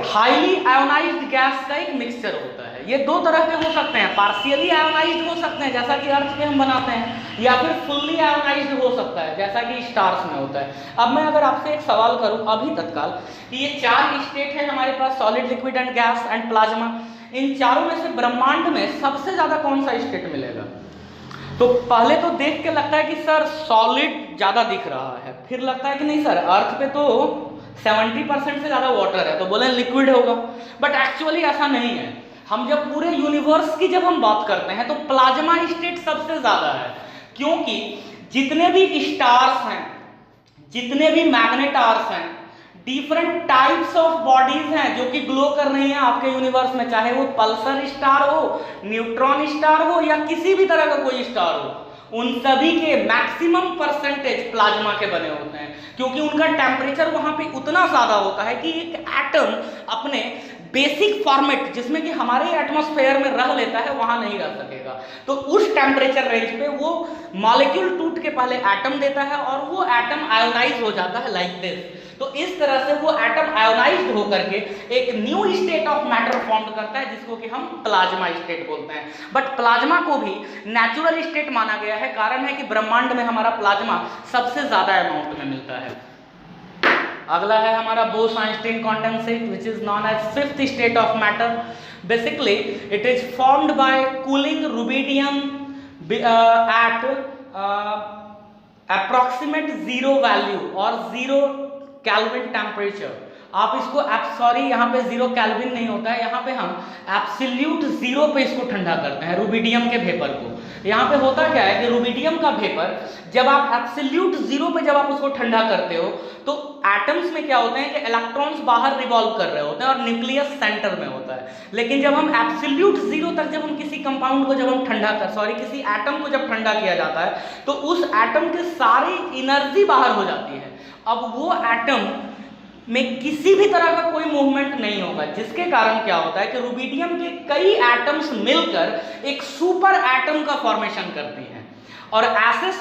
Speaker 1: highly ionised gas का एक मिक्सचर होता है। ये दो तरह के हो सकते हैं, पार्शियली आयोनाइज्ड हो सकते हैं जैसा कि अर्थ पे हम बनाते हैं, या फिर फुल्ली आयोनाइज्ड हो सकता है जैसा कि स्टार्स में होता है। अब मैं अगर आपसे एक सवाल करूं अभी तत्काल कि ये चार स्टेट है हमारे पास, solid, liquid and gas and plasma, इन चारों में से ब्रह्मांड में सबसे ज्यादा कौन सा स्टेट मिलेगा? तो पहले तो देख के लगता है कि सर सॉलिड ज्यादा दिख रहा है, फिर लगता है कि नहीं सर अर्थ पे तो 70% से ज्यादा वाटर है, तो बोले लिक्विड होगा। बट एक्चुअली ऐसा नहीं है। हम जब पूरे यूनिवर्स की जब हम बात करते हैं तो प्लाज्मा स्टेट सबसे ज्यादा है, क्योंकि जितने भी स्टार्स हैं, जितने भी मैग्नेटार्स हैं, डिफरेंट टाइप्स ऑफ बॉडीज हैं जो कि ग्लो कर रही हैं आपके यूनिवर्स में, चाहे वो पल्सर स्टार हो, न्यूट्रॉन स्टार हो या किसी भी तरह का कोई स्टार हो, उन सभी के मैक्सिमम परसेंटेज प्लाज्मा के बने होते हैं, क्योंकि उनका टेम्परेचर वहां पे उतना ज्यादा होता है कि एक एटम अपने बेसिक फॉर्मेट जिसमें कि हमारे एटमॉस्फेयर में रह लेता है वहां नहीं रह सकेगा। तो उस टेम्परेचर रेंज पे वो मॉलिक्यूल टूट के पहले एटम देता है और वो एटम आयोनाइज हो जाता है लाइक दिस। तो इस तरह से वो एटम आयोनाइज्ड होकर के एक new state of matter form करता है जिसको कि हम प्लाज्मा स्टेट बोलते हैं। बट प्लाज्मा को भी नेचुरल स्टेट माना गया है, कारण है कि ब्रह्मांड में हमारा प्लाज्मा सबसे ज्यादा अमाउंट में मिलता है। अगला है हमारा Bose Einstein condensate which is known as fifth state of matter. Basically it is formed by cooling rubidium at approximate zero value और जीरो केल्विन टेम्परेचर। आप इसको सॉरी यहाँ पे जीरो केल्विन नहीं होता है, यहाँ पे हम एब्सोल्यूट जीरो पे इसको ठंडा करते हैं रुबिडियम के वेपर को। यहाँ पे होता क्या है कि रुबिडियम का वेपर जब आप एब्सोल्यूट जीरो पे जब आप उसको ठंडा करते हो तो एटम्स में क्या होते हैं कि इलेक्ट्रॉन्स बाहर रिवॉल्व कर रहे होते हैं और न्यूक्लियस सेंटर में होता है। लेकिन जब हम एब्सोल्यूट जीरो तक जब हम किसी कंपाउंड को जब हम किसी एटम को जब ठंडा किया जाता है तो उस एटम के सारी एनर्जी बाहर हो जाती है। अब वो एटम में किसी भी तरह का कोई मूवमेंट नहीं होगा, जिसके कारण क्या होता है कि रुबिडियम के कई एटम्स मिलकर एक सुपर एटम का फॉर्मेशन करती हैं। और ऐसे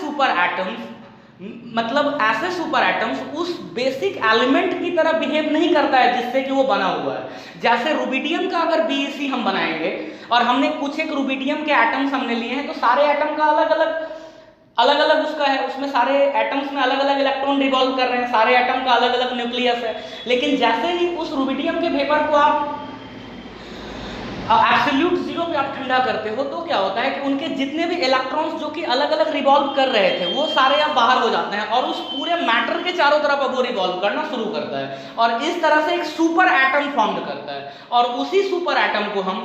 Speaker 1: सुपर एटम्स उस बेसिक एलिमेंट की तरह बिहेव नहीं करता है जिससे कि वो बना हुआ है। जैसे रुबिडियम का अगर बीईसी हम बनाएंगे और हमने कुछ एक रुबिडियम के एटम्स हमने लिए हैं तो सारे एटम का अलग अलग अलग अलग उसका है, उसमें सारे एटम्स में अलग अलग इलेक्ट्रॉन रिवॉल्व कर रहे हैं, सारे एटम का अलग अलग न्यूक्लियस है। लेकिन जैसे ही उस रुबिडियम के वेपर को आप एब्सोल्यूट जीरो पे आप ठंडा करते हो तो क्या होता है कि उनके जितने भी इलेक्ट्रॉन्स जो कि अलग अलग रिवॉल्व कर रहे थे वो सारे अब बाहर हो जाते हैं और उस पूरे मैटर के चारों तरफ अब वो रिवॉल्व करना शुरू करता है और इस तरह से एक सुपर एटम फॉर्म करता है और उसी सुपर एटम को हम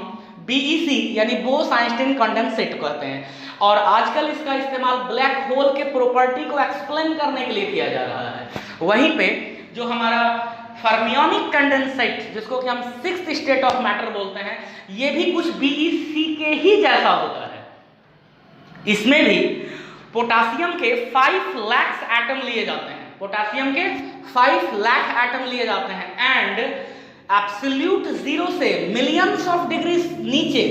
Speaker 1: BEC यानी बोस-आइंस्टीन कंडेंसेट कहते हैं। और आजकल इसका इस्तेमाल ब्लैक होल के प्रॉपर्टी को एक्सप्लेन करने के लिए किया जा रहा है। वहीं पे जो हमारा फर्मियोनिक कंडेंसेट जिसको कि हम 6th स्टेट ऑफ मैटर बोलते हैं, ये भी कुछ BEC के ही जैसा होता है। इसमें भी पोटासियम के 5 लाख एटम लिए जाते हैं, पोटासियम के 5 लाख एटम लिए जाते हैं एंड एब्सोल्यूट जीरो से मिलियंस ऑफ डिग्री नीचे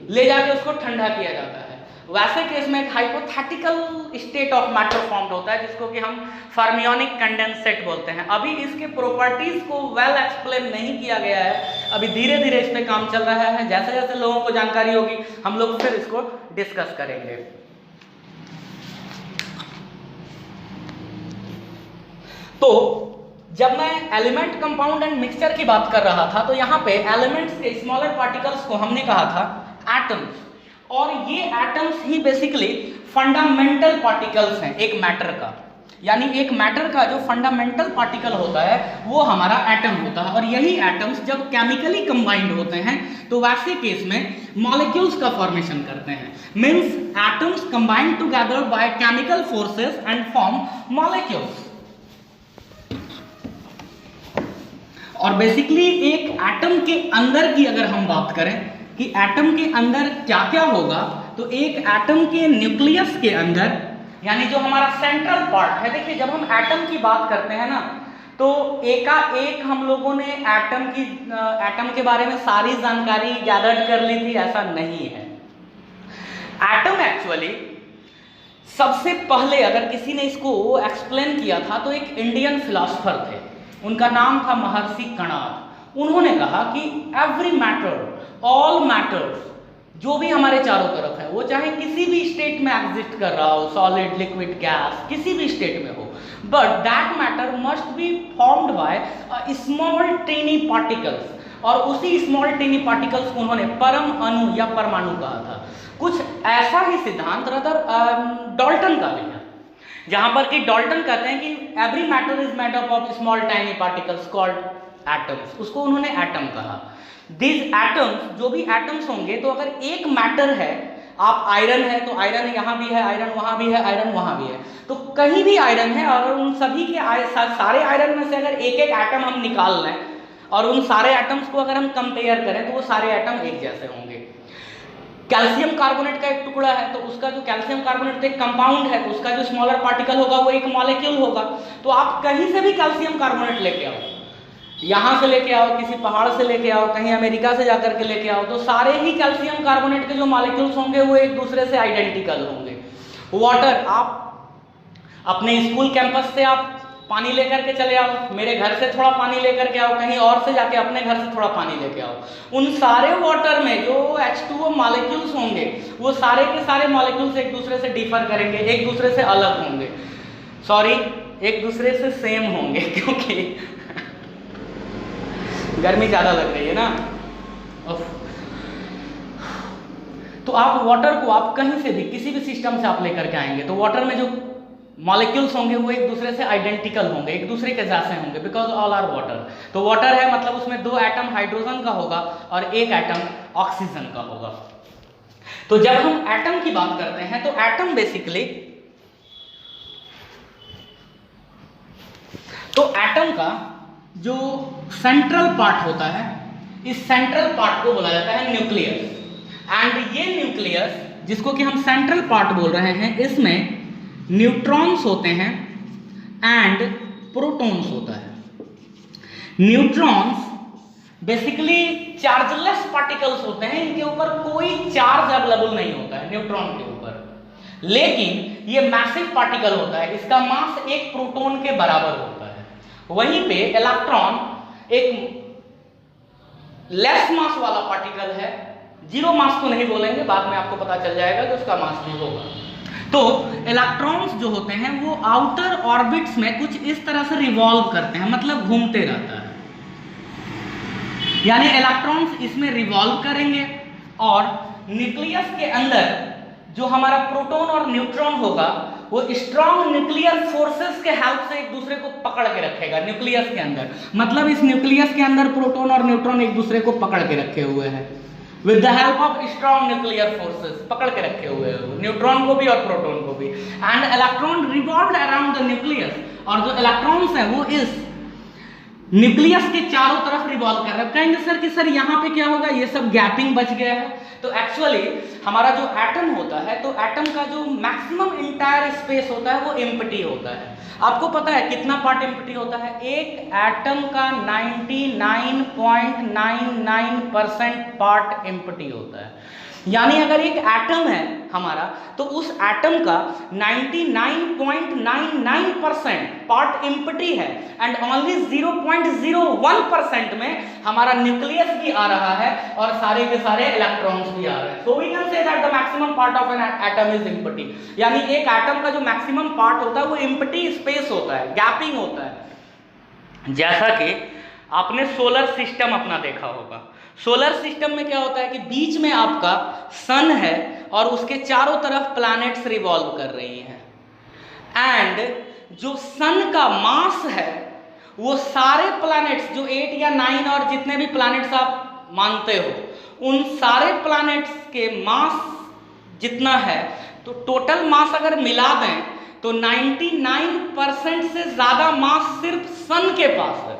Speaker 1: ले जाके उसको ठंडा किया जाता है। वैसे केस में एक hypothetical state of matter formed होता है जिसको कि हम फर्मियोनिक कंडेंसेट बोलते हैं। अभी इसके प्रॉपर्टीज को वेल एक्सप्लेन नहीं किया गया है, अभी धीरे धीरे इस पे काम चल रहा है। जैसे जैसे लोगों को जानकारी होगी हम लोग फिर इसको डिस्कस करेंगे। तो जब मैं एलिमेंट, कंपाउंड एंड मिक्सचर की बात कर रहा था तो यहाँ पे एलिमेंट्स के स्मॉलर पार्टिकल्स को हमने कहा था एटम्स, और ये एटम्स ही बेसिकली फंडामेंटल पार्टिकल्स हैं एक मैटर का। यानी एक मैटर का जो फंडामेंटल पार्टिकल होता है वो हमारा एटम होता है और यही एटम्स जब केमिकली कंबाइंड होते हैं तो वैसे केस में मॉलिक्यूल्स का फॉर्मेशन करते हैं। Means atoms combined together by chemical forces and form molecules. और बेसिकली एक एटम के अंदर की अगर हम बात करें कि एटम के अंदर क्या क्या होगा, तो एक एटम के न्यूक्लियस के अंदर यानी जो हमारा सेंट्रल पार्ट है, देखिए जब हम एटम की बात करते हैं ना तो एकाएक हम लोगों ने एटम के बारे में सारी जानकारी गैदर कर ली थी, ऐसा नहीं है। एटम एक्चुअली सबसे पहले अगर किसी ने इसको एक्सप्लेन किया था तो एक इंडियन फिलोसोफर थे, उनका नाम था महर्षि कणाद। उन्होंने कहा कि एवरी मैटर, ऑल मैटर्स, जो भी हमारे चारों तरफ है वो चाहे किसी भी स्टेट में एग्जिस्ट कर रहा हो, सॉलिड, लिक्विड, गैस, किसी भी स्टेट में हो, but that matter must be formed by small tiny particles. और उसी स्मॉल टीनी पार्टिकल्स को उन्होंने परम अणु या परमाणु कहा था। कुछ ऐसा ही सिद्धांत रदर डाल्टन का भी है, जहां पर कि डाल्टन कहते हैं कि every matter is made up of small tiny particles called atoms, उसको उन्होंने एटम कहा। दिस एटम्स, जो भी एटम्स होंगे, तो अगर एक मैटर है, आप आयरन है तो आयरन यहाँ भी है, आयरन वहां भी है, आयरन वहां भी है, तो कहीं भी आयरन है, अगर उन सभी के सारे आयरन में से अगर एक एक एटम हम निकाल लें और उन सारे एटम्स को अगर हम कंपेयर करें तो वो सारे एटम एक जैसे होंगे। कैल्शियम कार्बोनेट का एक टुकड़ा है तो उसका जो कैल्शियम कार्बोनेट एक कंपाउंड है तो उसका जो स्मॉलर पार्टिकल होगा वो एक मॉलिक्यूल होगा। तो आप कहीं से भी कैल्शियम कार्बोनेट लेके आओ, यहाँ से लेके आओ, किसी पहाड़ से लेके आओ, कहीं अमेरिका से जाकर के लेके आओ, तो सारे ही कैल्शियम कार्बोनेट के जो मॉलिक्यूल्स होंगे वो एक दूसरे से आइडेंटिकल होंगे। वाटर, आप अपने स्कूल कैंपस से आप पानी लेकर के चले आओ, मेरे घर से थोड़ा पानी लेकर के आओ, कहीं और से जाके अपने घर से थोड़ा पानी लेके आओ, उन सारे वाटर में जो H2O मॉलिक्यूल्स होंगे वो सारे के सारे मॉलिक्यूल्स एक दूसरे से डिफर करेंगे, एक दूसरे से अलग होंगे, सॉरी एक दूसरे से सेम होंगे, क्योंकि गर्मी ज़्यादा लग रही है ना। तो आप वाटर को आप कहीं से भी किसी भी सिस्टम से आप लेकर के आएंगे तो वाटर में जो मॉलिक्यूल्स होंगे वो एक दूसरे से आइडेंटिकल होंगे, एक दूसरे के जैसे होंगे, बिकॉज ऑल आर वाटर। तो वाटर है मतलब उसमें 2 एटम हाइड्रोजन का होगा और 1 एटम ऑक्सीजन का होगा। तो जब हम एटम की बात करते हैं तो एटम बेसिकली, तो एटम का जो सेंट्रल पार्ट होता है, इस सेंट्रल पार्ट को बोला जाता है न्यूक्लियस। एंड ये न्यूक्लियस जिसको कि हम सेंट्रल पार्ट बोल रहे हैं, इसमें न्यूट्रॉन्स होते हैं एंड प्रोटॉन्स होता है। न्यूट्रॉन्स बेसिकली चार्जलेस पार्टिकल्स होते हैं, इनके ऊपर कोई चार्ज अवेलेबल नहीं होता है न्यूट्रॉन के ऊपर, लेकिन ये मैसिव पार्टिकल होता है, इसका मास एक प्रोटॉन के बराबर होता है। वहीं पे इलेक्ट्रॉन एक लेस मास वाला पार्टिकल है, जीरो मास तो नहीं बोलेंगे, बाद में आपको पता चल जाएगा कि उसका मास भी होगा। तो इलेक्ट्रॉन्स जो होते हैं वो आउटर ऑर्बिट्स में कुछ इस तरह से रिवॉल्व करते हैं, मतलब घूमते रहता है, यानी इलेक्ट्रॉन्स इसमें रिवॉल्व करेंगे और न्यूक्लियस के अंदर जो हमारा प्रोटॉन और न्यूट्रॉन होगा वो स्ट्रॉन्ग न्यूक्लियर फोर्सेस के हेल्प से एक दूसरे को पकड़ के रखेगा न्यूक्लियस के अंदर। मतलब इस न्यूक्लियस के अंदर प्रोटॉन और न्यूट्रॉन एक दूसरे को पकड़ के रखे हुए हैं with the help of strong nuclear forces, पकड़ के रखे हुए हैं न्यूट्रॉन को भी और प्रोटॉन को भी। And electron revolve around the nucleus, और जो इलेक्ट्रॉन्स हैं वो इस न्यूक्लियस के चारों तरफ रिवॉल्व कर रहे हैं। कहेंगे सर कि सर यहाँ पे क्या होगा, ये सब गैपिंग बच गया है। तो एक्चुअली हमारा जो एटम होता है, तो एटम का जो मैक्सिमम इंटायर स्पेस होता है वो एम्प्टी होता है। आपको पता है कितना पार्ट एम्प्टी होता है? एक एटम का 99.99% पार्ट एम्प्टी होता है। यानी अगर एक एटम है हमारा, तो उस एटम का 99.99% पार्ट एम्प्टी है एंड ओनली 0.01% में हमारा न्यूक्लियस भी आ रहा है और सारे के सारे इलेक्ट्रॉन्स भी आ रहे हैं। So we can say that the maximum part of an atom is empty. यानी एक एटम का जो मैक्सिमम पार्ट होता है वो एम्प्टी स्पेस होता है, गैपिंग होता है। जैसा कि आपने सोलर सिस्टम अपना देखा होगा, सोलर सिस्टम में क्या होता है कि बीच में आपका सन है और उसके चारों तरफ प्लैनेट्स रिवॉल्व कर रही हैं, एंड जो सन का मास है वो सारे प्लैनेट्स जो 8 या 9 और जितने भी प्लैनेट्स आप मानते हो उन सारे प्लैनेट्स के मास जितना है, तो टोटल मास अगर मिला दें तो 99% से ज्यादा मास सिर्फ सन के पास है।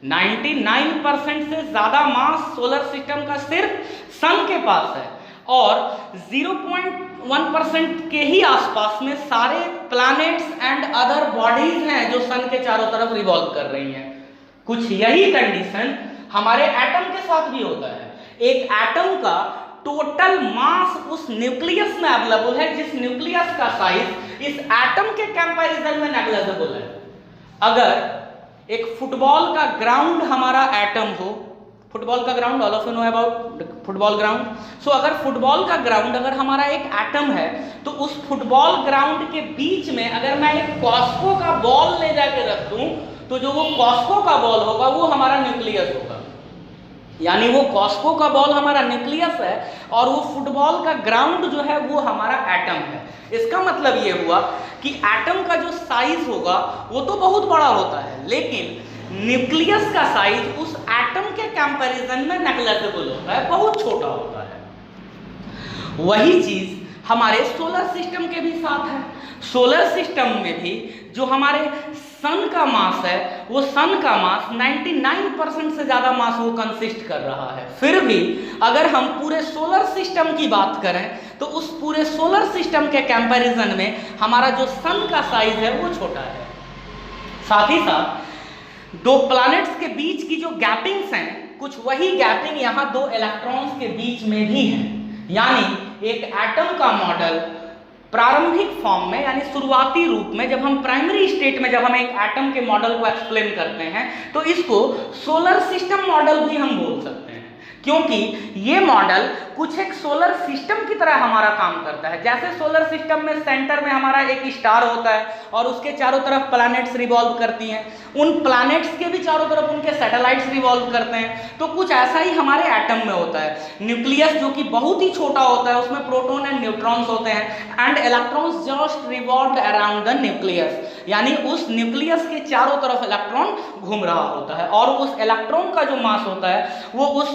Speaker 1: 99% से ज्यादा मास सोलर सिस्टम का सिर्फ सन के पास है और 0.1% के ही आसपास में सारे प्लैनेट्स एंड अदर बॉडीज हैं जो सन के चारों तरफ रिवॉल्व कर रही हैं। कुछ यही कंडीशन हमारे एटम के साथ भी होता है। एक एटम का टोटल मास उस न्यूक्लियस में अवेलेबल है जिस न्यूक्लियस का साइज इस एटम के कंपैरिजन में नेग्लिजिबल है। अगर एक फुटबॉल का ग्राउंड हमारा एटम हो, फुटबॉल का ground, all of you know about football ground. So अगर फुटबॉल का ग्राउंड अगर हमारा एक एटम है, तो उस फुटबॉल ग्राउंड के बीच में अगर मैं एक कॉस्को का बॉल ले जाके रख दूं, तो जो वो कॉस्को का बॉल होगा वो हमारा न्यूक्लियस होगा। यानी वो कॉस्को का बॉल हमारा न्यूक्लियस है और वो फुटबॉल का ग्राउंड जो है वो हमारा एटम है। इसका मतलब ये हुआ कि एटम का जो साइज होगा वो तो बहुत बड़ा होता है, लेकिन न्यूक्लियस का साइज उस एटम के कंपैरिजन में नेग्लिजिबल होता है, बहुत छोटा होता है। वही चीज हमारे सोलर सिस्टम के भी साथ है। सोलर सिस्टम में भी जो हमारे सन का मास है वो सन का मास 99% से ज़्यादा मास वो कंसिस्ट कर रहा है। फिर भी अगर हम पूरे सोलर सिस्टम की बात करें तो उस पूरे सोलर सिस्टम के कंपैरिजन में हमारा जो सन का साइज है वो छोटा है। साथ ही साथ दो प्लैनेट्स के बीच की जो गैपिंग्स हैं, कुछ वही गैपिंग यहाँ दो इलेक्ट्रॉन्स के बीच में भी है। यानी एक एटम का मॉडल प्रारंभिक फॉर्म में यानी शुरुआती रूप में जब हम प्राइमरी स्टेट में जब हम एक एटम के मॉडल को एक्सप्लेन करते हैं तो इसको सोलर सिस्टम मॉडल भी हम बोल सकते हैं, क्योंकि ये मॉडल कुछ एक सोलर सिस्टम की तरह हमारा काम करता है। जैसे सोलर सिस्टम में सेंटर में हमारा एक स्टार होता है और उसके चारों तरफ प्लैनेट्स रिवॉल्व करती हैं, उन प्लैनेट्स के भी चारों तरफ उनके सैटेलाइट्स रिवॉल्व करते हैं, तो कुछ ऐसा ही हमारे एटम में होता है। न्यूक्लियस जो कि बहुत ही छोटा होता है, उसमें प्रोटॉन एंड न्यूट्रॉन्स होते हैं and electrons just revolved around the nucleus, यानी उस न्यूक्लियस के चारों तरफ इलेक्ट्रॉन घूम रहा होता है और उस इलेक्ट्रॉन का जो मास होता है वो उस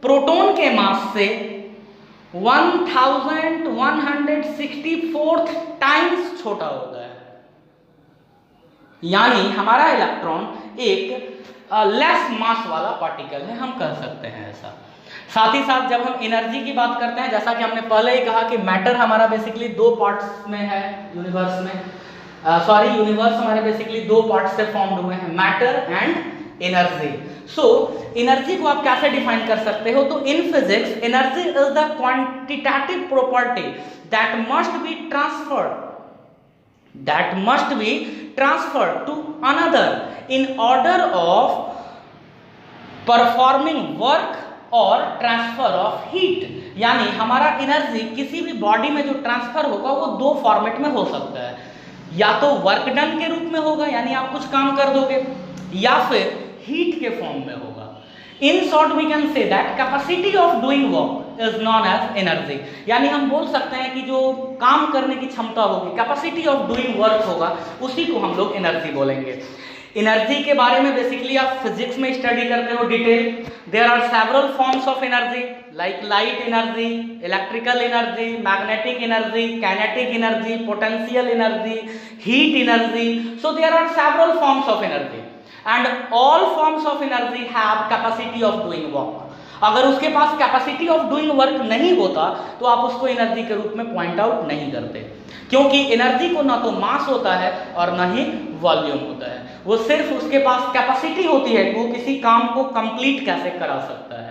Speaker 1: प्रोटॉन के मास से 1164 टाइम्स छोटा होता है। यानी हमारा इलेक्ट्रॉन एक लेस मास वाला पार्टिकल है, हम कह सकते हैं ऐसा। साथ ही साथ जब हम एनर्जी की बात करते हैं, जैसा कि हमने पहले ही कहा कि मैटर हमारा बेसिकली दो पार्ट्स में है यूनिवर्स में, यूनिवर्स हमारे बेसिकली दो पार्ट से फॉर्म्ड हुए हैं, matter and energy. So energy को आप कैसे डिफाइन कर सकते हो? तो in physics energy is the quantitative property that must be transferred to another in order of performing work और ट्रांसफर ऑफ हीट, यानी हमारा एनर्जी किसी भी बॉडी में जो ट्रांसफर होगा वो दो फॉर्मेट में हो सकता है, या तो वर्क डन के रूप में होगा यानी आप कुछ काम कर दोगे, या फिर हीट के फॉर्म में होगा। In short we can say that capacity of doing work is known as energy, यानी हम बोल सकते हैं कि जो काम करने की क्षमता होगी, कैपेसिटी ऑफ डूइंग वर्क होगा, उसी को हम लोग एनर्जी बोलेंगे। एनर्जी के बारे में बेसिकली आप फिजिक्स में स्टडी करते हो detail. There are several forms of energy like light energy, electrical energy, magnetic energy, kinetic energy, potential energy, heat energy. So there are several forms of energy and all forms of energy have capacity of doing work. अगर उसके पास capacity of doing work नहीं होता तो आप उसको energy के रूप में पॉइंट आउट नहीं करते, क्योंकि एनर्जी को ना तो मास होता है और ना ही वॉल्यूम होता है, वो सिर्फ उसके पास कैपेसिटी होती है कि वो किसी काम को कंप्लीट कैसे करा सकता है।